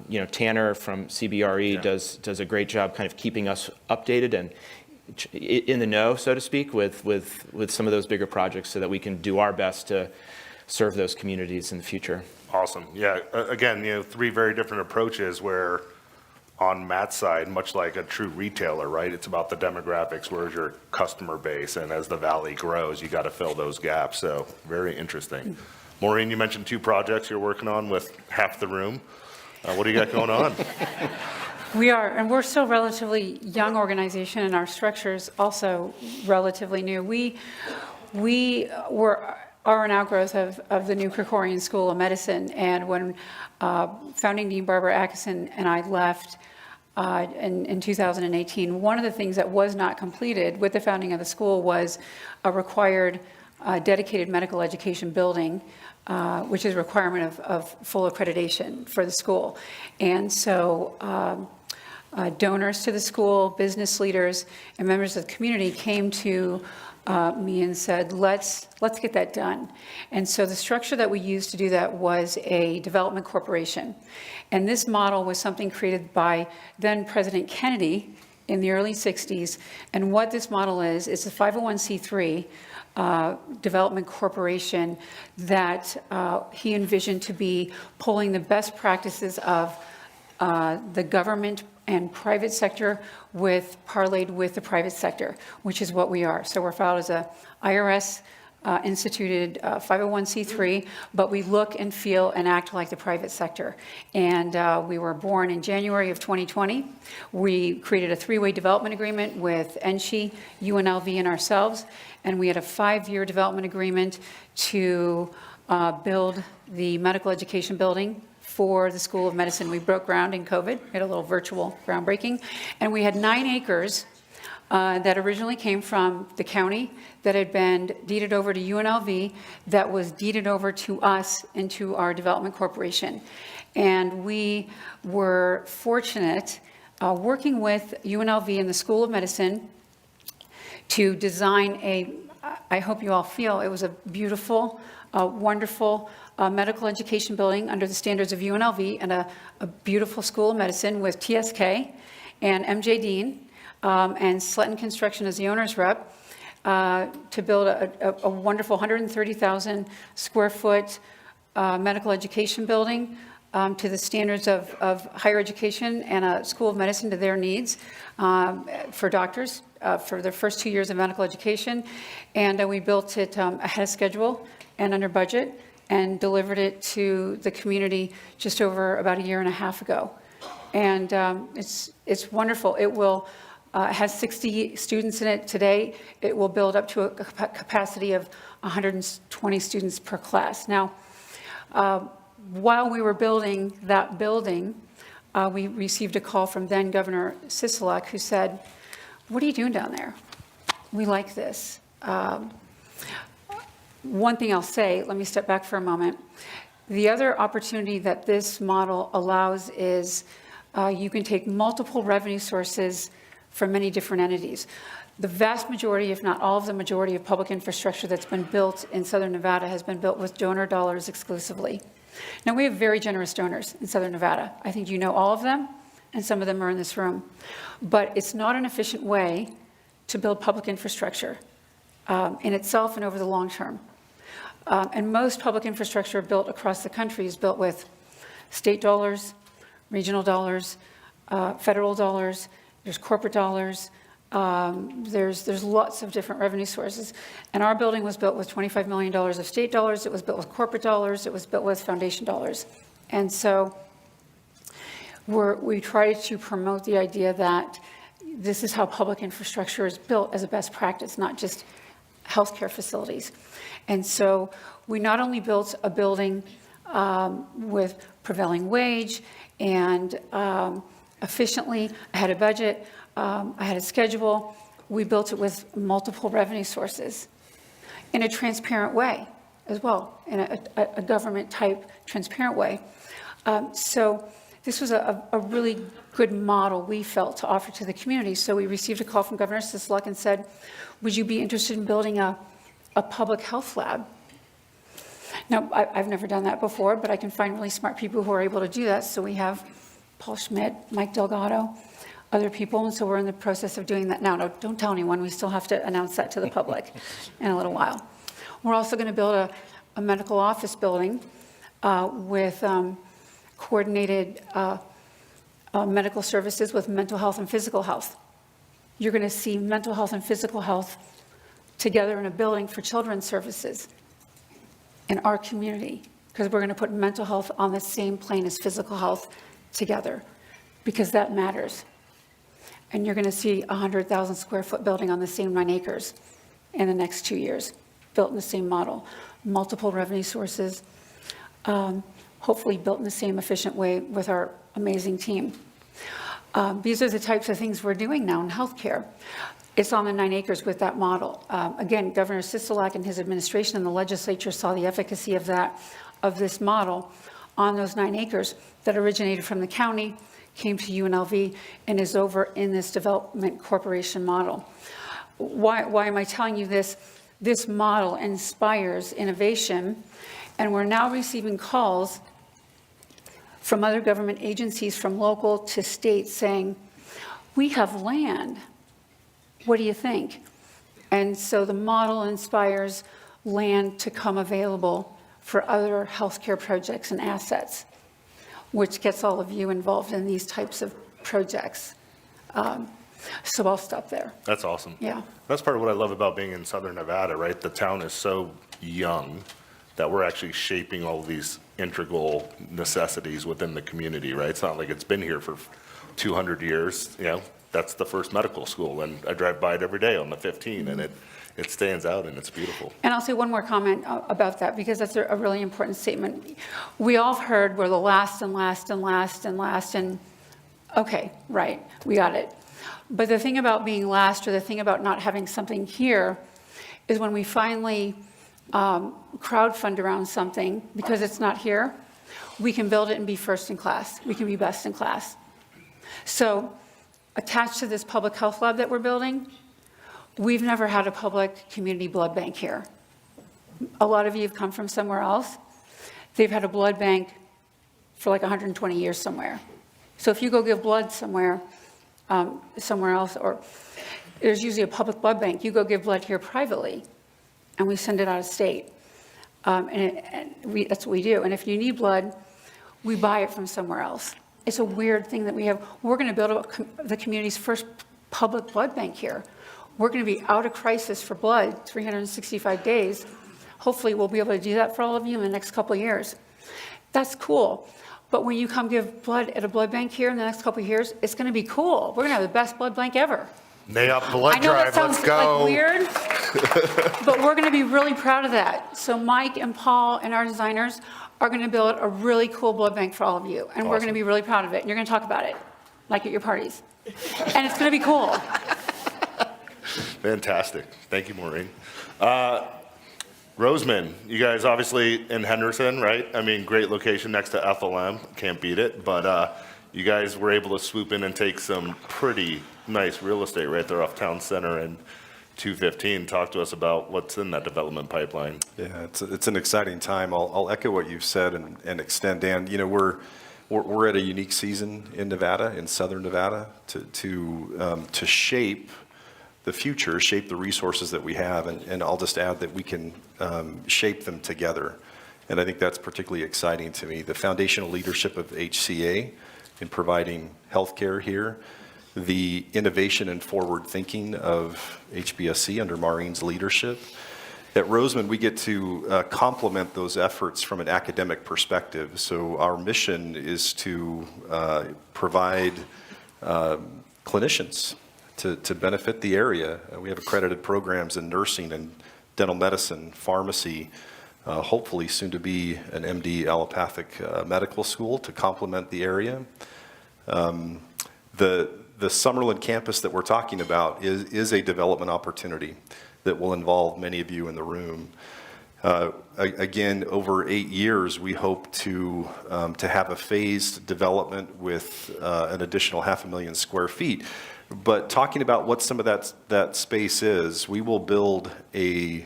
you know, Tanner from CBRE does a great job kind of keeping us updated and in the know, so to speak, with some of those bigger projects, so that we can do our best to serve those communities in the future. Awesome. Yeah. Again, you know, 3 very different approaches where on Matt's side, much like a true retailer, right? It's about the demographics. Where's your customer base? And as the valley grows, you got to fill those gaps. So very interesting. Maureen, you mentioned 2 projects you're working on with half the room. What do you got going on? We are, and we're still a relatively young organization, and our structure's also relatively new. We are an outgrowth of the new Krikorian School of Medicine, and when founding Dean Barbara Atkinson and I left in 2018, one of the things that was not completed with the founding of the school was a required dedicated medical education building, which is a requirement of full accreditation for the school. And so donors to the school, business leaders, and members of the community came to me and said, let's get that done. And so the structure that we used to do that was a development corporation. And this model was something created by then President Kennedy in the early 60s. And what this model is, it's a 501c3 development corporation that he envisioned to be pulling the best practices of the government and private sector parlayed with the private sector, which is what we are. So we're filed as a IRS instituted 501c3, but we look and feel and act like the private sector. And we were born in January of 2020. We created a 3-way development agreement with NSHE, UNLV, and ourselves. And we had a 5-year development agreement to build the medical education building for the School of Medicine. We broke ground in COVID. We had a little virtual groundbreaking. And we had 9 acres that originally came from the county, that had been deeded over to UNLV, that was deeded over to us into our development corporation. And we were fortunate, working with UNLV and the School of Medicine, to design I hope you all feel it was a beautiful, wonderful medical education building under the standards of UNLV, and a beautiful School of Medicine with TSK and MJ Dean and Sletton Construction as the owner's rep, to build a wonderful 130,000 square foot medical education building to the standards of higher education and a School of Medicine to their needs for doctors for their first 2 years of medical education. And we built it ahead of schedule and under budget, and delivered it to the community just over about a year and a half ago. And it's wonderful. It will has 60 students in it today. It will build up to a capacity of 120 students per class. Now, while we were building that building, we received a call from then Governor Sisolak, who said, "What are you doing down there? We like this." One thing I'll say, let me step back for a moment. The other opportunity that this model allows is you can take multiple revenue sources from many different entities. The vast majority, if not all of the majority of public infrastructure that's been built in Southern Nevada has been built with donor dollars exclusively. Now, we have very generous donors in Southern Nevada. I think you know all of them, and some of them are in this room. But it's not an efficient way to build public infrastructure in itself and over the long term. And most public infrastructure built across the country is built with state dollars, regional dollars, federal dollars, there's corporate dollars, there's lots of different revenue sources. And our building was built with $25 million of state dollars, it was built with corporate dollars, it was built with foundation dollars. And so we try to promote the idea that this is how public infrastructure is built as a best practice, not just healthcare facilities. And so we not only built a building with prevailing wage and efficiently, ahead of budget, ahead of schedule, we built it with multiple revenue sources in a transparent way as well, in a government type transparent way. So this was a really good model we felt to offer to the community. So we received a call from Governor Sisolak and said, would you be interested in building a public health lab? Now, I've never done that before, but I can find really smart people who are able to do that. So we have Paul Schmidt, Mike Delgado, other people, and so we're in the process of doing that now. No, don't tell anyone, we still have to announce that to the public in a little while. We're also going to build a medical office building with coordinated medical services with mental health and physical health. You're going to see mental health and physical health together in a building for children's services in our community, because we're going to put mental health on the same plane as physical health together, because that matters. And you're going to see a 100,000 square foot building on the same 9 acres in the next 2 years, built in the same model, multiple revenue sources, hopefully built in the same efficient way with our amazing team. These are the types of things we're doing now in healthcare. It's on the 9 acres with that model. Again, Governor Sisolak and his administration and the legislature saw the efficacy of this model on those 9 acres that originated from the county, came to UNLV, and is over in this development corporation model. Why am I telling you this? This model inspires innovation, and we're now receiving calls from other government agencies, from local to state, saying, we have land. What do you think? And so the model inspires land to come available for other healthcare projects and assets, which gets all of you involved in these types of projects. So I'll stop there. That's awesome. Yeah. That's part of what I love about being in Southern Nevada, right? The town is so young that we're actually shaping all these integral necessities within the community, right? It's not like it's been here for 200 years, you know? That's the first medical school, and I drive by it every day on the 15, and it stands out, and it's beautiful. And I'll say one more comment about that, because that's a really important statement. We all have heard we're the last and last and last and last, and okay, right, we got it. But the thing about being last, or the thing about not having something here, is when we finally crowdfund around something, because it's not here, we can build it and be first in class. We can be best in class. So attached to this public health lab that we're building, we've never had a public community blood bank here. A lot of you have come from somewhere else. They've had a blood bank for like 120 years somewhere. So if you go give blood somewhere else, or there's usually a public blood bank, you go give blood here privately, and we send it out of state. That's what we do. And if you need blood, we buy it from somewhere else. It's a weird thing that we have. We're going to build the community's first public blood bank here. We're going to be out of crisis for blood 365 days. Hopefully, we'll be able to do that for all of you in the next couple of years. That's cool. But when you come give blood at a blood bank here in the next couple of years, it's going to be cool. We're going to have the best blood bank ever. NAIOP blood I know that drive, sounds let's go. like weird, but we're going to be really proud of that. So Mike and Paul and our designers are going to build a really cool blood bank for all of you, and we're going to be really proud of it. And you're going to talk about it, like at your parties, and it's going to be cool. Fantastic. Thank you, Maureen. Roseman, you guys obviously in Henderson, right? I mean, great location next to FLM. Can't beat it. But you guys were able to swoop in and take some pretty nice real estate right there off Town Center and 215. Talk to us about what's in that development pipeline. Yeah, it's an exciting time. I'll echo what you've said and extend, Dan. You know, we're at a unique season in Nevada, in southern Nevada, to shape the future, shape the resources that we have, and I'll just add that we can shape them together. And I think that's particularly exciting to me. The foundational leadership of HCA in providing healthcare here, the innovation and forward thinking of HBSC under Maureen's leadership. At Roseman, we get to complement those efforts from an academic perspective. So our mission is to provide clinicians to benefit the area. We have accredited programs in nursing and dental medicine, pharmacy, hopefully soon to be an MD allopathic medical school to complement the area. The Summerlin campus that we're talking about is a development opportunity that will involve many of you in the room. Again, over 8 years, we hope to have a phased development with an additional 500,000 square feet. But talking about what some of that space is, we will build a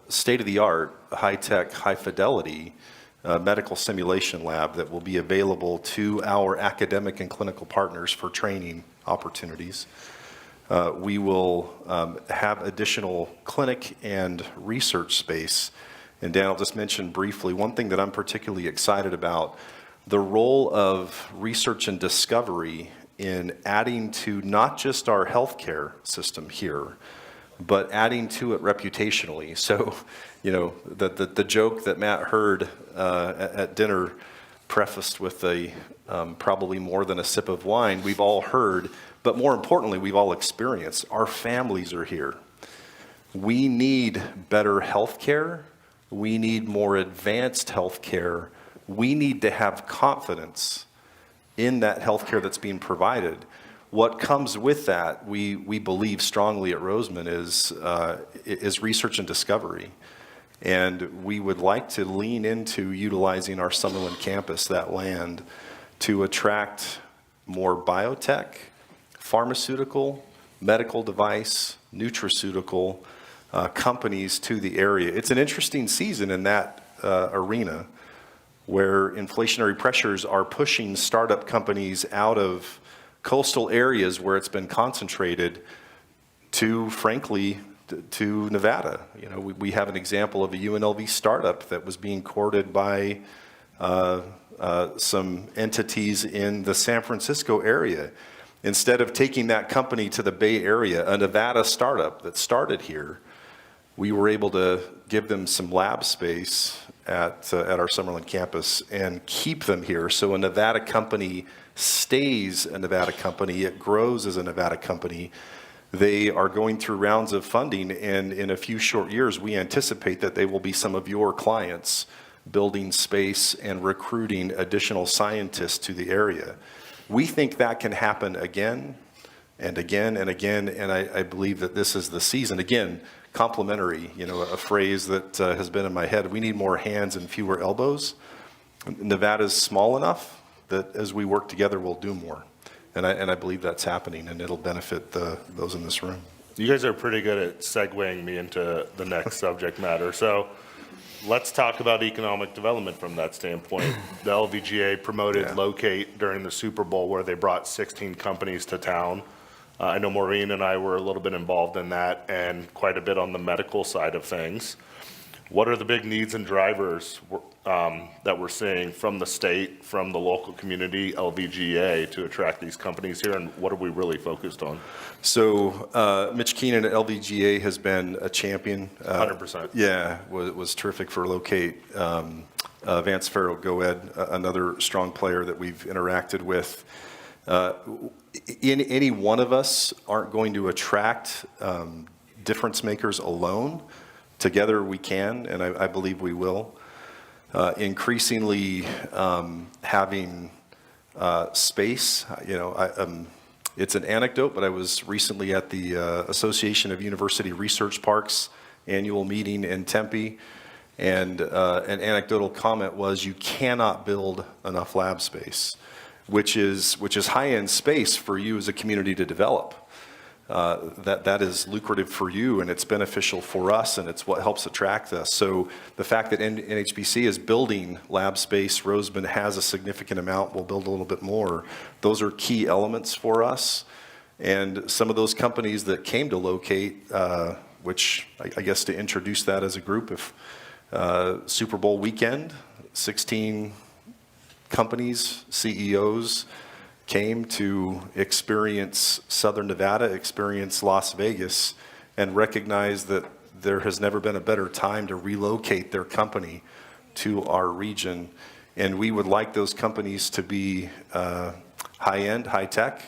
state-of-the-art, high-tech, high-fidelity medical simulation lab that will be available to our academic and clinical partners for training opportunities. We will have additional clinic and research space. And Dan, I'll just mention briefly, one thing that I'm particularly excited about, the role of research and discovery in adding to not just our healthcare system here, but adding to it reputationally. So, you know, the joke that Matt heard at dinner, prefaced with probably more than a sip of wine, we've all heard, but more importantly, we've all experienced. Our families are here. We need better healthcare. We need more advanced healthcare. We need to have confidence in that healthcare that's being provided. What comes with that, we believe strongly at Roseman, is research and discovery. And we would like to lean into utilizing our Summerlin campus, that land, to attract more biotech, pharmaceutical, medical device, nutraceutical companies to the area. It's an interesting season in that arena, where inflationary pressures are pushing startup companies out of coastal areas where it's been concentrated to, frankly, to Nevada. You know, we have an example of a UNLV startup that was being courted by some entities in the San Francisco area. Instead of taking that company to the Bay Area, a Nevada startup that started here, we were able to give them some lab space at our Summerlin campus and keep them here. So a Nevada company stays a Nevada company, it grows as a Nevada company. They are going through rounds of funding, and in a few short years, we anticipate that they will be some of your clients, building space and recruiting additional scientists to the area. We think that can happen again and again and again, and I believe that this is the season. Again, complementary, a phrase that has been in my head. We need more hands and fewer elbows. Nevada's small enough that as we work together, we'll do more. And I believe that's happening, and it'll benefit those in this room. You guys are pretty good at segueing me into the next subject matter. So let's talk about economic development from that standpoint. The LVGA promoted Locate during the Super Bowl, where they brought 16 companies to town. I know Maureen and I were a little bit involved in that and quite a bit on the medical side of things. What are the big needs and drivers that we're seeing from the state, from the local community, LVGA, to attract these companies here, and what are we really focused on? So Mitch Keenan at LVGA has been a champion. 100%. Yeah, was terrific for Locate. Vance Farrell-Goed, another strong player that we've interacted with. Any one of us aren't going to attract difference makers alone. Together we can, and I believe we will. Increasingly having space, it's an anecdote, but I was recently at the Association of University Research Parks annual meeting in Tempe, and an anecdotal comment was, you cannot build enough lab space, which is high-end space for you as a community to develop. That is lucrative for you, and it's beneficial for us, and it's what helps attract us. So the fact that NHBC is building lab space, Roseman has a significant amount, we'll build a little bit more. Those are key elements for us. And some of those companies that came to Locate, which I guess to introduce that as a group, if Super Bowl weekend, 16 companies, CEOs, came to experience Southern Nevada, experience Las Vegas, and recognize that there has never been a better time to relocate their company to our region. And we would like those companies to be high-end, high-tech,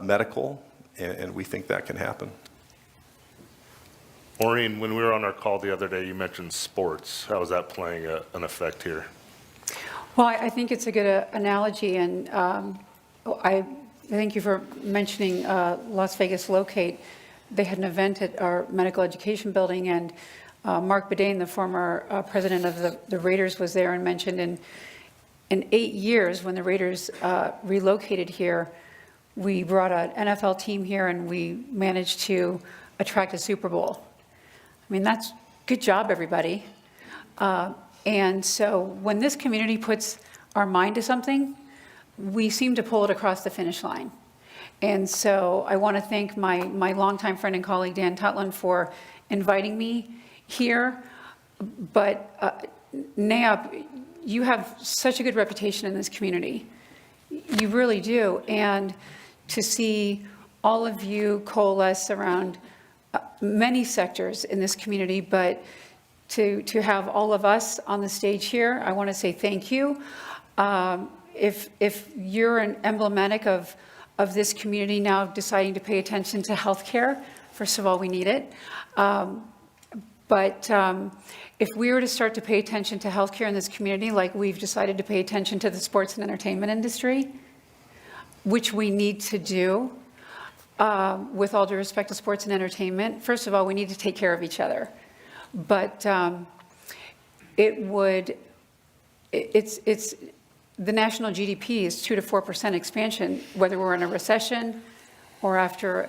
medical, and we think that can happen. Maureen, when we were on our call the other day, you mentioned sports. How is that playing an effect here? Well, I think it's a good analogy, and I thank you for mentioning Las Vegas Locate. They had an event at our medical education building, and Mark Bedane, the former president of the Raiders, was there and mentioned in 8 years, when the Raiders relocated here, we brought an NFL team here and we managed to attract a Super Bowl. I mean, that's good job, everybody. And so when this community puts our mind to something, we seem to pull it across the finish line. And so I want to thank my longtime friend and colleague, Dan Tutland, for inviting me here. But NAIOP, you have such a good reputation in this community. You really do. And to see all of you coalesce around many sectors in this community, but to have all of us on the stage here, I want to say thank you. If you're an emblematic of this community now deciding to pay attention to healthcare, first of all, we need it. But if we were to start to pay attention to healthcare in this community, like we've decided to pay attention to the sports and entertainment industry, which we need to do, with all due respect to sports and entertainment, first of all, we need to take care of each other. But it's the national GDP is 2 to 4% expansion, whether we're in a recession or after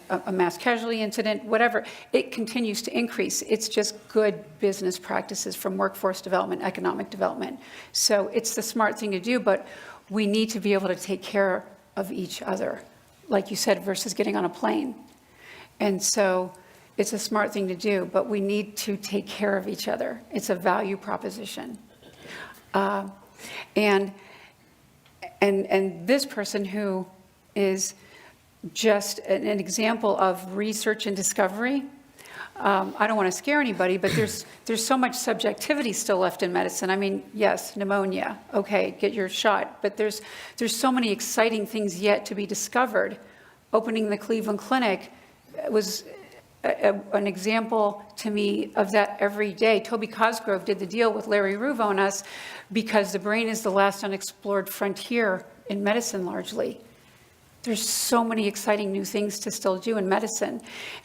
a mass casualty incident, whatever, it continues to increase. It's just good business practices from workforce development, economic development. So it's the smart thing to do, but we need to be able to take care of each other, like you said, versus getting on a plane. And so it's a smart thing to do, but we need to take care of each other. It's a value proposition. And this person who is just an example of research and discovery, I don't want to scare anybody, but there's so much subjectivity still left in medicine. I mean, yes, pneumonia, okay, get your shot, but there's so many exciting things yet to be discovered. Opening the Cleveland Clinic was an example to me of that every day. Toby Cosgrove did the deal with Larry Ruvo and us because the brain is the last unexplored frontier in medicine largely. There's so many exciting new things to still do in medicine,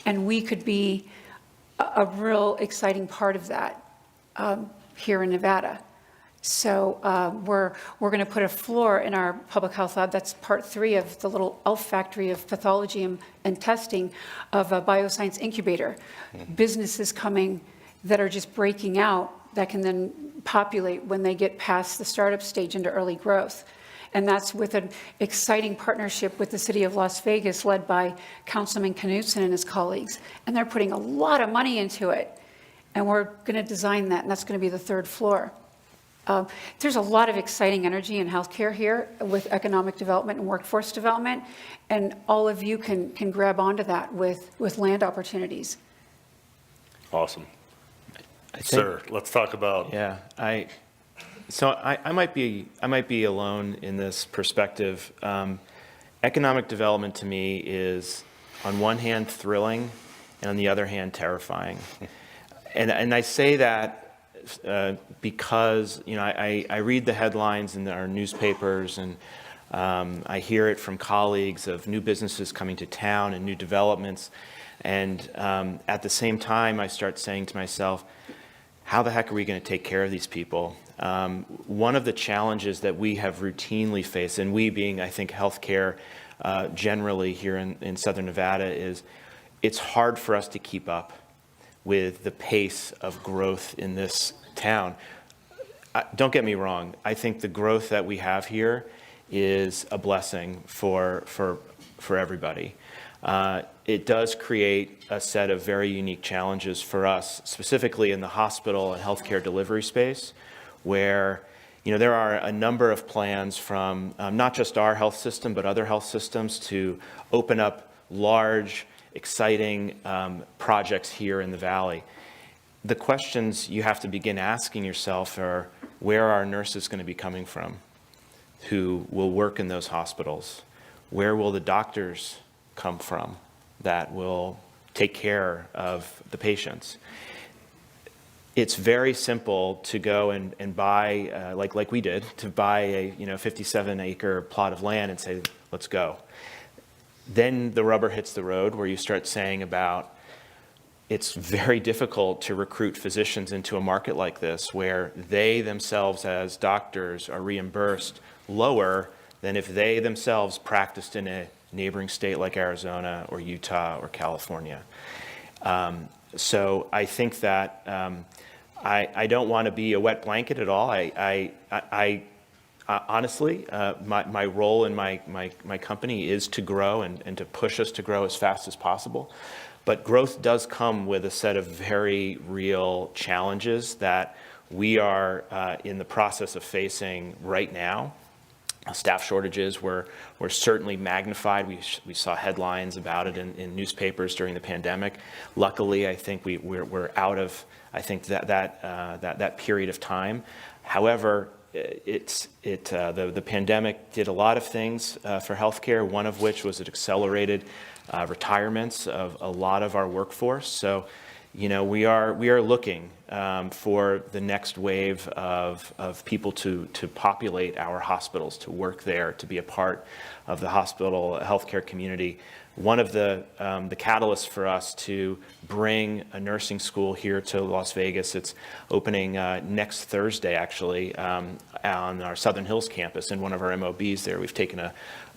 and we could be a real exciting part of that here in Nevada. So we're going to put a floor in our public health lab. That's part 3 of the little elf factory of pathology and testing of a bioscience incubator. Businesses coming that are just breaking out that can then populate when they get past the startup stage into early growth. And that's with an exciting partnership with the city of Las Vegas, led by Councilman Knudsen and his colleagues. And they're putting a lot of money into it. And we're going to design that, and that's going to be the 3rd floor. There's a lot of exciting energy in healthcare here with economic development and workforce development. And all of you can grab onto that with land opportunities. Awesome. I think, Sir, let's talk about. Yeah, I might be alone in this perspective. Economic development to me is, on one hand, thrilling, and on the other hand, terrifying. And I say that because, you know, I read the headlines in our newspapers, and I hear it from colleagues of new businesses coming to town and new developments. And at the same time, I start saying to myself, how the heck are we going to take care of these people? One of the challenges that we have routinely faced, and we being, I think, healthcare generally here in Southern Nevada, is it's hard for us to keep up with the pace of growth in this town. Don't get me wrong. I think the growth that we have here is a blessing for everybody. It does create a set of very unique challenges for us, specifically in the hospital and healthcare delivery space, where, you know, there are a number of plans from not just our health system, but other health systems to open up large, exciting projects here in the Valley. The questions you have to begin asking yourself are, where are our nurses going to be coming from who will work in those hospitals? Where will the doctors come from that will take care of the patients? It's very simple to go and buy, like we did, to buy a 57-acre plot of land and say, let's go. Then the rubber hits the road, where you start saying about, it's very difficult to recruit physicians into a market like this, where they themselves as doctors are reimbursed lower than if they themselves practiced in a neighboring state like Arizona or Utah or California. So I think that I don't want to be a wet blanket at all. I honestly, my role in my company is to grow and to push us to grow as fast as possible. But growth does come with a set of very real challenges that we are in the process of facing right now. Staff shortages were certainly magnified. We saw headlines about it in newspapers during the pandemic. Luckily, I think we're out of, I think, that period of time. However, the pandemic did a lot of things for healthcare, one of which was it accelerated retirements of a lot of our workforce. So, you know, we are looking for the next wave of people to populate our hospitals, to work there, to be a part of the hospital healthcare community. One of the catalysts for us to bring a nursing school here to Las Vegas, it's opening next Thursday, actually, on our Southern Hills campus in one of our MOBs there. We've taken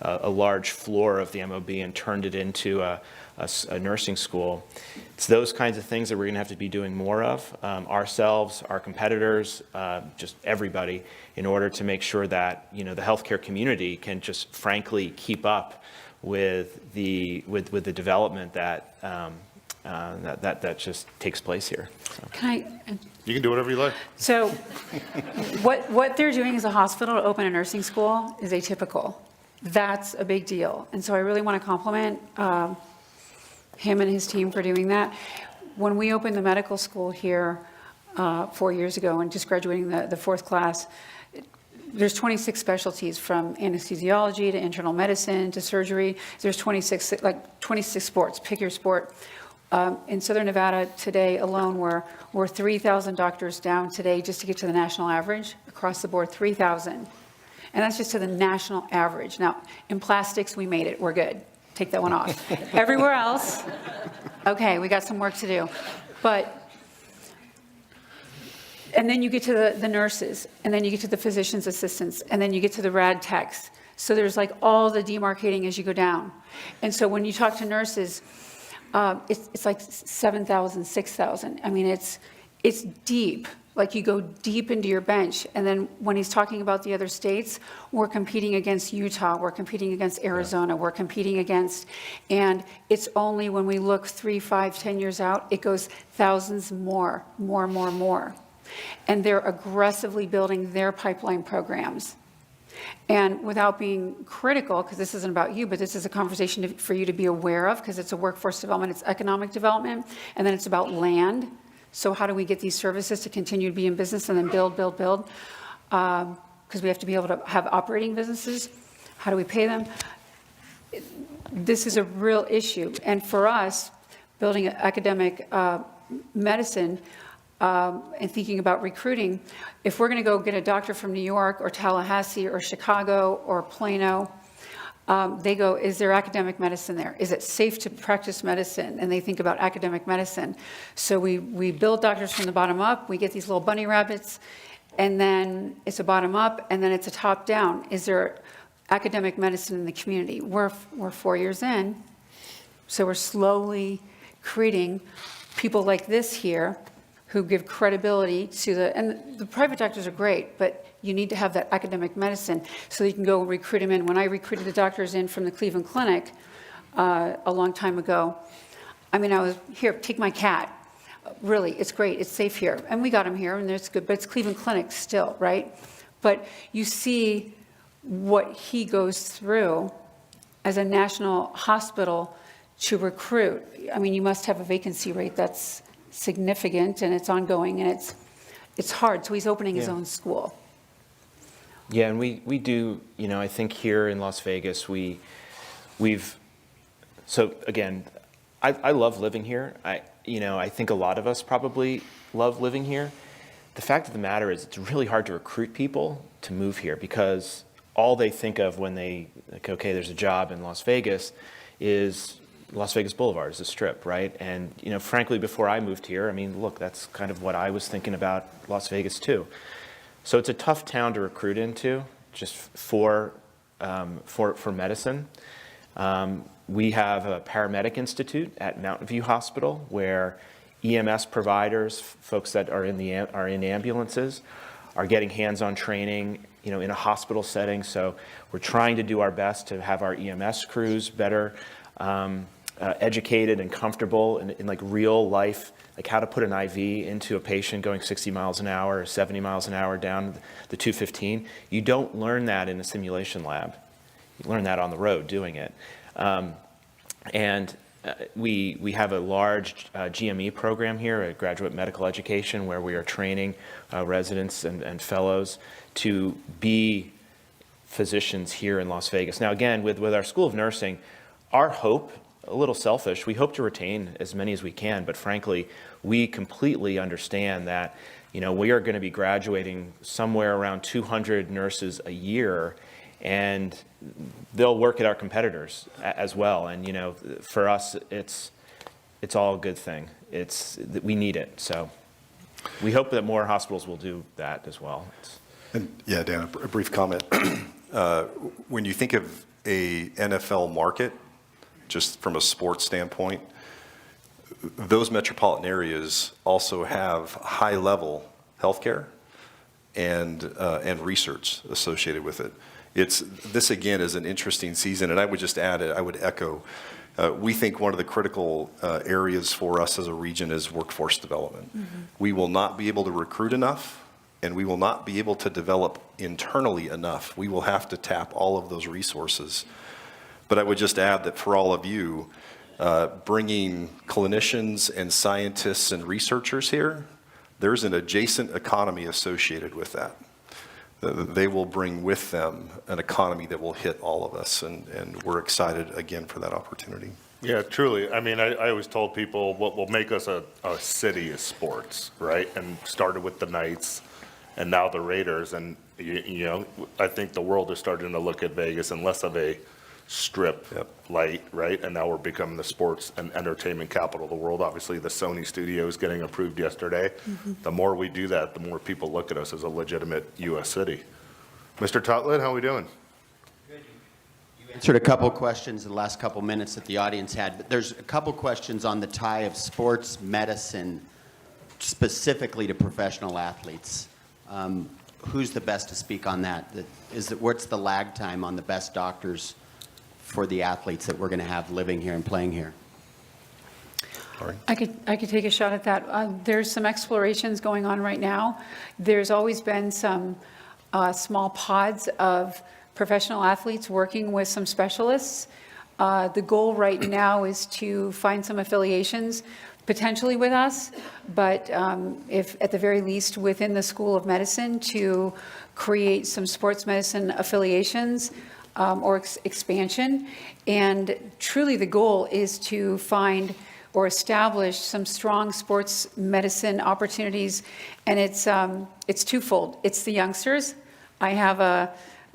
a large floor of the MOB and turned it into a nursing school. It's those kinds of things that we're going to have to be doing more of, ourselves, our competitors, just everybody, in order to make sure that, you know, the healthcare community can just frankly keep up with the development that just takes place here. So. You can do whatever you like. So what they're doing as a hospital to open a nursing school is atypical. That's a big deal. And so I really want to compliment him and his team for doing that. When we opened the medical school here 4 years ago and just graduating the fourth class, there's 26 specialties, from anesthesiology to internal medicine to surgery. There's 26 sports, pick your sport. In Southern Nevada today alone, we're 3,000 doctors down today just to get to the national average. Across the board, 3,000. And that's just to the national average. Now, in plastics, we made it. We're good. Take that one off. Everywhere else, okay, we got some work to do. And then you get to the nurses, and then you get to the physician's assistants, and then you get to the rad techs. So there's like all the demarcating as you go down. And so when you talk to nurses, it's like 7,000, 6,000. I mean, it's deep. Like you go deep into your bench. And then when he's talking about the other states, we're competing against Utah, we're competing against Arizona, we're competing against, and it's only when we look 3, 5, 10 years out, it goes thousands more. And they're aggressively building their pipeline programs. And without being critical, because this isn't about you, but this is a conversation for you to be aware of, because it's a workforce development, it's economic development, and then it's about land. So how do we get these services to continue to be in business and then build? Because we have to be able to have operating businesses. How do we pay them? This is a real issue. And for us, building academic medicine, and thinking about recruiting, if we're going to go get a doctor from New York or Tallahassee or Chicago or Plano, they go, is there academic medicine there? Is it safe to practice medicine? And they think about academic medicine. So we build doctors from the bottom up. We get these little bunny rabbits, and then it's a bottom up, and then it's a top down. Is there academic medicine in the community? We're 4 years in, so we're slowly creating people like this here who give credibility to and the private doctors are great, but you need to have that academic medicine so that you can go recruit them in. When I recruited the doctors in from the Cleveland Clinic a long time ago, I mean, I was, here, take my cat. Really, it's great, it's safe here. And we got him here, and it's good, but it's Cleveland Clinic still, right? But you see what he goes through as a national hospital to recruit. I mean, you must have a vacancy rate that's significant, and it's ongoing, and it's hard. So he's opening his own school. Yeah, and we do, I think here in Las Vegas, so again, I love living here. I think a lot of us probably love living here. The fact of the matter is it's really hard to recruit people to move here because all they think of when they, like, okay, there's a job in Las Vegas is Las Vegas Boulevard is a strip, right? And, frankly, before I moved here, I mean, look, that's kind of what I was thinking about Las Vegas too. So it's a tough town to recruit into just for medicine. We have a paramedic institute at Mountain View Hospital where EMS providers, folks that are in ambulances, are getting hands-on training, in a hospital setting. So we're trying to do our best to have our EMS crews better educated and comfortable in like real life, like how to put an IV into a patient going 60 miles an hour or 70 miles an hour down the 215. You don't learn that in a simulation lab. You learn that on the road doing it. We have a large GME program here at Graduate Medical Education where we are training residents and fellows to be physicians here in Las Vegas. Now again, with our School of Nursing, our hope, a little selfish, we hope to retain as many as we can, but frankly, we completely understand that, we are going to be graduating somewhere around 200 nurses a year, and they'll work at our competitors as well. And, for us, it's all a good thing. We need it. So we hope that more hospitals will do that as well. And yeah, Dan, a brief comment. When you think of a NFL market, just from a sports standpoint, those metropolitan areas also have high-level healthcare and research associated with it. This again is an interesting season, and I would just add, I would echo, we think one of the critical areas for us as a region is workforce development. Mm-hmm. We will not be able to recruit enough, and we will not be able to develop internally enough. We will have to tap all of those resources. But I would just add that for all of you, bringing clinicians and scientists and researchers here, there's an adjacent economy associated with that. They will bring with them an economy that will hit all of us, and we're excited again for that opportunity. Yeah, truly. I mean, I always told people what will make us a city is sports, right? And started with the Knights and now the Raiders. And You know, I think the world is starting to look at Vegas in less of a strip light, right? And now we're becoming the sports and entertainment capital of the world. Obviously, the Sony studio is getting approved yesterday. The more we do that, the more people look at us as a legitimate U.S. city. Mr. Tutlet, how are we doing? Answered a couple questions in the last couple minutes that the audience had, but there's a couple questions on the tie of sports medicine specifically to professional athletes. Who's the best to speak on that? What's the lag time on the best doctors for the athletes that we're going to have living here and playing here? I could take a shot at that. There's some explorations going on right now. There's always been some small pods of professional athletes working with some specialists. The goal right now is to find some affiliations, potentially with us, but if at the very least within the School of Medicine, to create some sports medicine affiliations or expansion. And truly the goal is to find or establish some strong sports medicine opportunities. And it's twofold. It's the youngsters. I have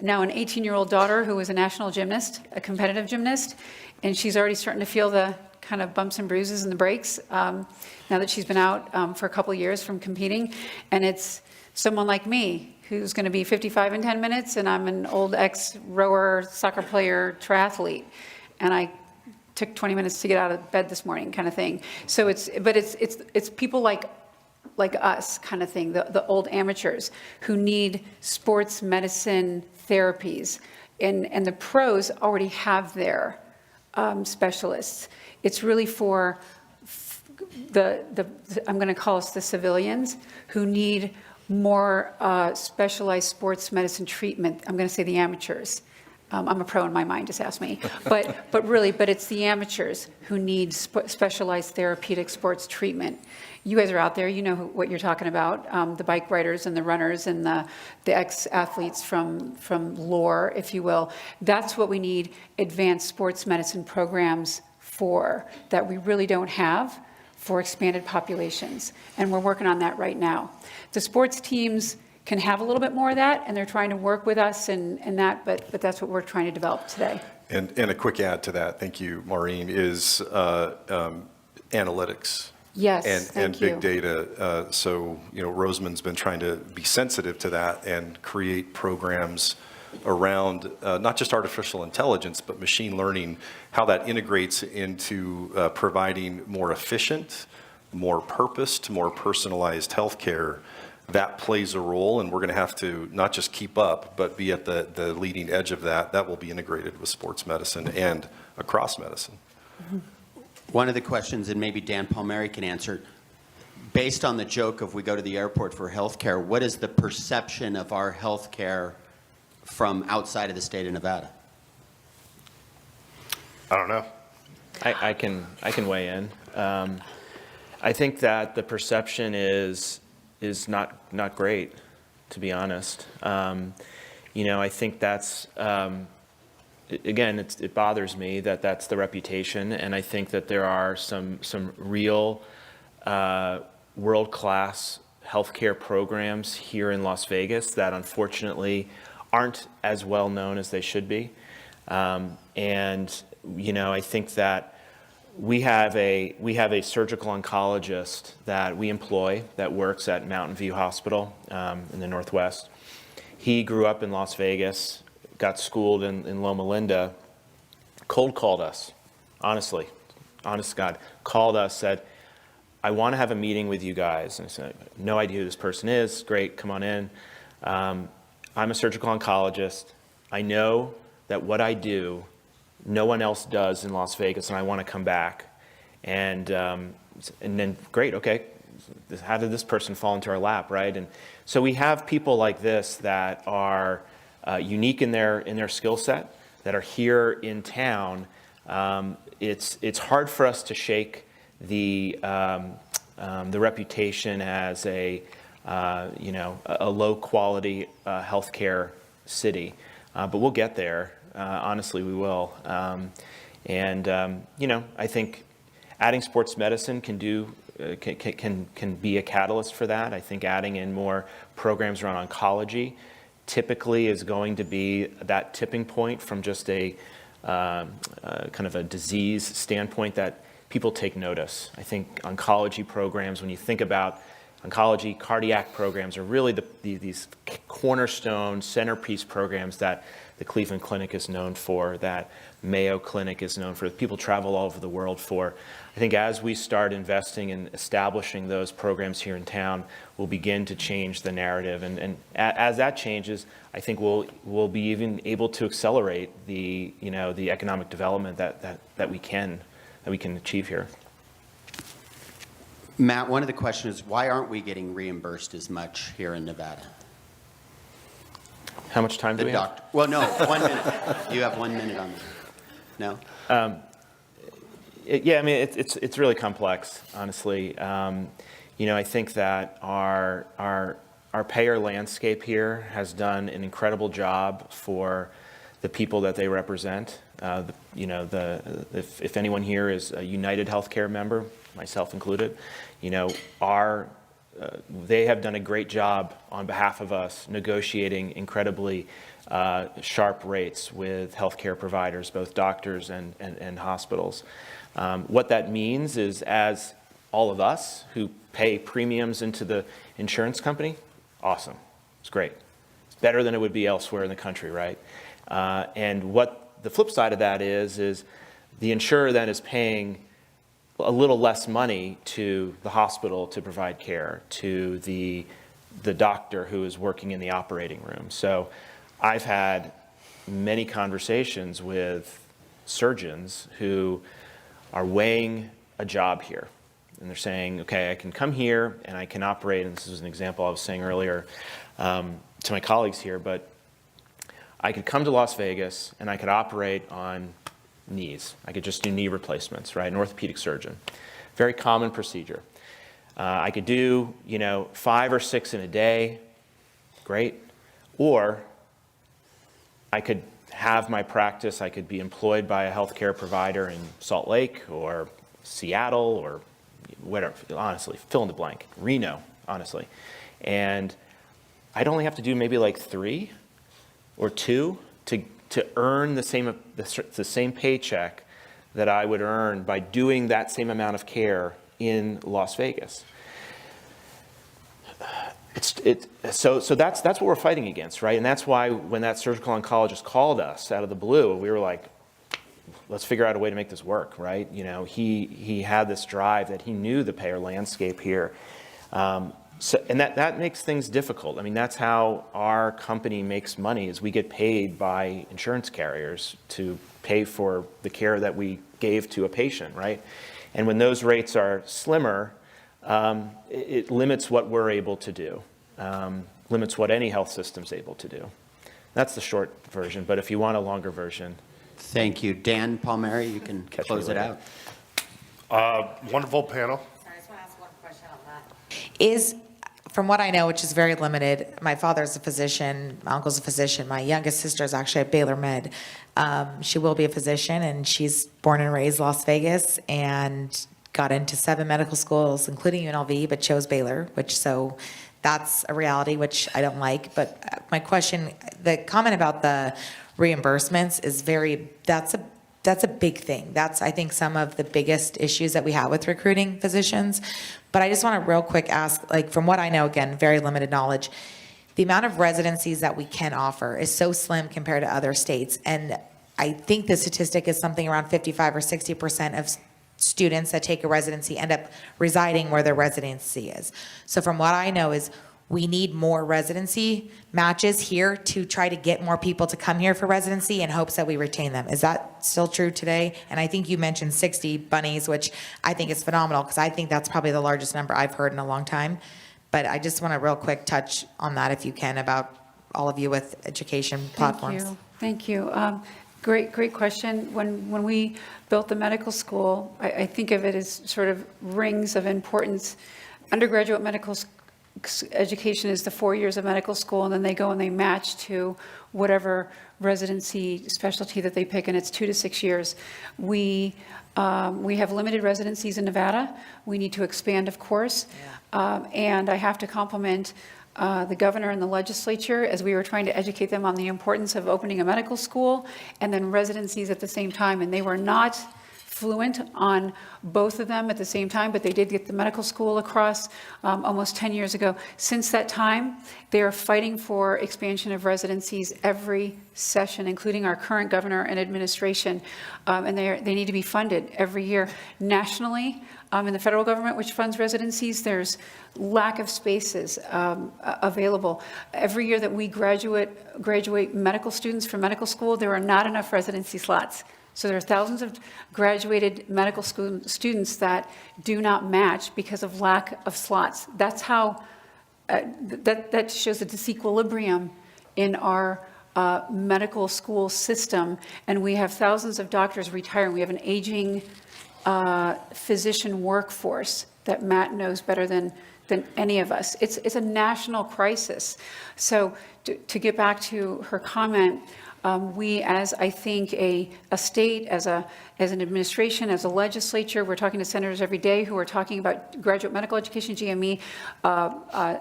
now an 18-year-old daughter who is a national gymnast, a competitive gymnast, and she's already starting to feel the kind of bumps and bruises and the breaks now that she's been out for a couple years from competing. And it's someone like me who's going to be 55 in 10 minutes, and I'm an old ex-rower, soccer player, triathlete, and I took 20 minutes to get out of bed this morning, kind of thing. So it's people like us, kind of thing, the old amateurs who need sports medicine therapies, and the pros already have their specialists. It's really for I'm going to call us the civilians who need more specialized sports medicine treatment. I'm going to say the amateurs. I'm a pro in my mind, just ask me. But it's the amateurs who need specialized therapeutic sports treatment. You guys are out there, you know what you're talking about, the bike riders and the runners and the ex-athletes from lore, if you will. That's what we need advanced sports medicine programs for, that we really don't have for expanded populations. And we're working on that right now. The sports teams can have a little bit more of that, and they're trying to work with us and that, but that's what we're trying to develop today. And a quick add to that, thank you, Maureen, is analytics. Yes, and big data. So, Roseman's been trying to be sensitive to that and create programs around not just artificial intelligence, but machine learning, how that integrates into providing more efficient, more purposed, more personalized healthcare. That plays a role, and we're going to have to not just keep up, but be at the leading edge of that. That will be integrated with sports medicine and across medicine. Mm-hmm. One of the questions, and maybe Dan Palmeri can answer, based on the joke of we go to the airport for healthcare, what is the perception of our healthcare from outside of the state of Nevada? I don't know. I can weigh in. I think that the perception is not great, to be honest. I think that's again, it bothers me that that's the reputation, and I think that there are some real world-class healthcare programs here in Las Vegas that unfortunately aren't as well known as they should be. I think that we have a surgical oncologist that we employ that works at Mountain View Hospital in the Northwest. He grew up in Las Vegas, got schooled in Loma Linda, cold called us, honest to God, called us, said, I want to have a meeting with you guys. And I said, no idea who this person is. Great, come on in. I'm a surgical oncologist. I know that what I do, no one else does in Las Vegas, and I want to come back. And then, great, okay, how did this person fall into our lap, right? And so we have people like this that are unique in their skill set, that are here in town. It's hard for us to shake the reputation as a low quality healthcare city, but we'll get there. Honestly, we will. I think adding sports medicine can be a catalyst for that. I think adding in more programs around oncology typically is going to be that tipping point from just a kind of a disease standpoint that people take notice. I think oncology programs, when you think about oncology, cardiac programs are really these cornerstone centerpiece programs that the Cleveland Clinic is known for, that Mayo Clinic is known for, that people travel all over the world for. I think as we start investing in establishing those programs here in town, we'll begin to change the narrative. And as that changes, I think we'll be even able to accelerate the economic development that we can achieve here. Matt, one of the questions is why aren't we getting reimbursed as much here in Nevada? How much time do we have? Well, no, 1 minute. You have 1 minute on that. No? Yeah, I mean, it's really complex, honestly. I think that our payer landscape here has done an incredible job for the people that they represent. If anyone here is a United Healthcare member, myself included, they have done a great job on behalf of us negotiating incredibly sharp rates with healthcare providers, both doctors and hospitals. What that means is, as all of us who pay premiums into the insurance company, awesome, it's great. It's better than it would be elsewhere in the country, right? And what the flip side of that is the insurer then is paying a little less money to the hospital to provide care, to the doctor who is working in the operating room. So I've had many conversations with surgeons who are weighing a job here. And they're saying, okay, I can come here and I can operate, and this is an example I was saying earlier to my colleagues here, but I could come to Las Vegas and I could operate on knees. I could just do knee replacements, right? An orthopedic surgeon. Very common procedure. I could do, 5 or 6 in a day. Great. Or I could have my practice. I could be employed by a healthcare provider in Salt Lake or Seattle or whatever, honestly, fill in the blank. Reno, honestly. And I'd only have to do maybe like 3 or 2 to earn the same paycheck that I would earn by doing that same amount of care in Las Vegas. So that's what we're fighting against, right? And that's why when that surgical oncologist called us out of the blue, we were like, let's figure out a way to make this work, right? He had this drive that he knew the payer landscape here. And that makes things difficult. I mean, that's how our company makes money, is we get paid by insurance carriers to pay for the care that we gave to a patient, right? And when those rates are slimmer, it limits what we're able to do, limits what any health system's able to do. That's the short version, but if you want a longer version. Thank you. Dan Palmeri, you can close it out. Wonderful panel. Sorry, I just want to ask one question on that. From what I know, which is very limited, my father's a physician, my uncle's a physician, my youngest sister is actually at Baylor Med. She will be a physician, and she's born and raised Las Vegas and got into 7 medical schools, including UNLV, but chose Baylor, so that's a reality, which I don't like. But my question, the comment about the reimbursements is that's a big thing. That's, I think, some of the biggest issues that we have with recruiting physicians. But I just want to real quick ask, from what I know, again, very limited knowledge, the amount of residencies that we can offer is so slim compared to other states. And I think the statistic is something around 55 or 60% of students that take a residency end up residing where their residency is. So from what I know is we need more residency matches here to try to get more people to come here for residency in hopes that we retain them. Is that still true today? And I think you mentioned 60 bunnies, which I think is phenomenal, because I think that's probably the largest number I've heard in a long time. But I just want to real quick touch on that, if you can, about all of you with education platforms. Thank you. Great question. When we built the medical school, I think of it as sort of rings of importance. Undergraduate medical education is the 4 years of medical school, and then they go and they match to whatever residency specialty that they pick, and it's 2 to 6 years. We have limited residencies in Nevada. We need to expand, of course. And I have to compliment the governor and the legislature as we were trying to educate them on the importance of opening a medical school and then residencies at the same time. And they were not fluent on both of them at the same time, but they did get the medical school across almost 10 years ago. Since that time, they are fighting for expansion of residencies every session, including our current governor and administration, and they need to be funded every year. Nationally, in the federal government, which funds residencies, there's lack of spaces available. Every year that we graduate medical students from medical school, there are not enough residency slots. So there are thousands of graduated medical school students that do not match because of lack of slots. That's how, that shows a disequilibrium in our medical school system. And we have thousands of doctors retiring. We have an aging physician workforce that Matt knows better than any of us. It's a national crisis. So to get back to her comment, we, as I think a state, as an administration, as a legislature, we're talking to senators every day who are talking about graduate medical education, GME,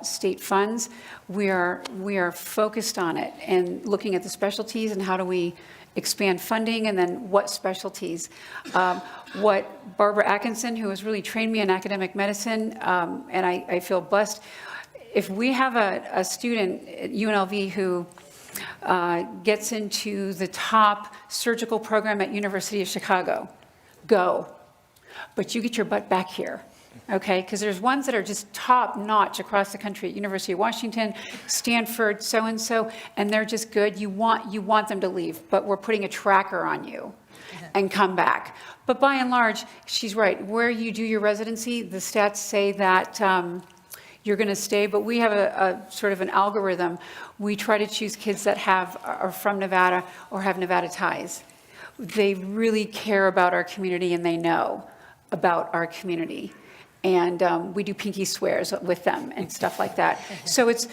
state funds. We are focused on it and looking at the specialties and how do we expand funding and then what specialties. What Barbara Atkinson, who has really trained me in academic medicine, and I feel blessed, if we have a student at UNLV who gets into the top surgical program at University of Chicago, go. But you get your butt back here, okay? Because there's ones that are just top notch across the country at University of Washington, Stanford, so-and-so, and they're just good. You want them to leave, but we're putting a tracker on you and come back. But by and large, she's right. Where you do your residency, the stats say that you're going to stay, but we have a sort of an algorithm. We try to choose kids that are from Nevada or have Nevada ties. They really care about our community and they know about our community. And we do pinky swears with them and stuff like that. So it's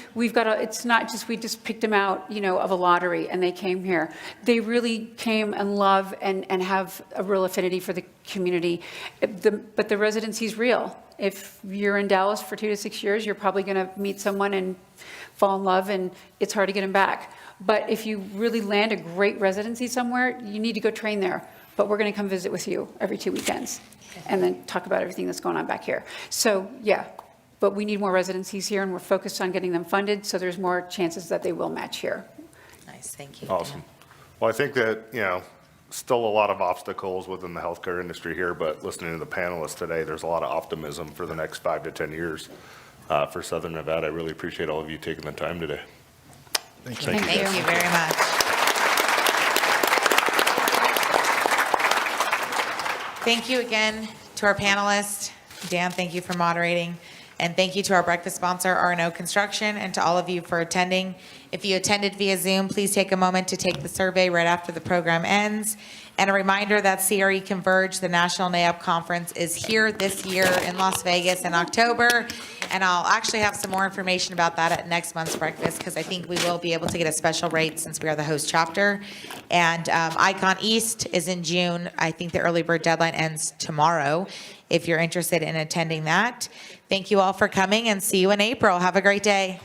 not just we just picked them out, of a lottery and they came here. They really came and love and have a real affinity for the community. But the residency is real. If you're in Dallas for 2 to 6 years, you're probably going to meet someone and fall in love, and it's hard to get them back. But if you really land a great residency somewhere, you need to go train there. But we're going to come visit with you every 2 weekends and then talk about everything that's going on back here. So, yeah, but we need more residencies here, and we're focused on getting them funded, so there's more chances that they will match here. Nice, thank you. Awesome. Well, I think that, still a lot of obstacles within the healthcare industry here, but listening to the panelists today, there's a lot of optimism for the next 5 to 10 years for Southern Nevada. I really appreciate all of you taking the time today. Thank you very much. Thank you again to our panelists. Dan, thank you for moderating. And thank you to our breakfast sponsor, R&O Construction, and to all of you for attending. If you attended via Zoom, please take a moment to take the survey right after the program ends. And a reminder that CRE Converge, the National NAIOP Conference, is here this year in Las Vegas in October. And I'll actually have some more information about that at next month's breakfast, because I think we will be able to get a special rate since we are the host chapter. And Icon East is in June. I think the early bird deadline ends tomorrow if you're interested in attending that. Thank you all for coming, and see you in April. Have a great day.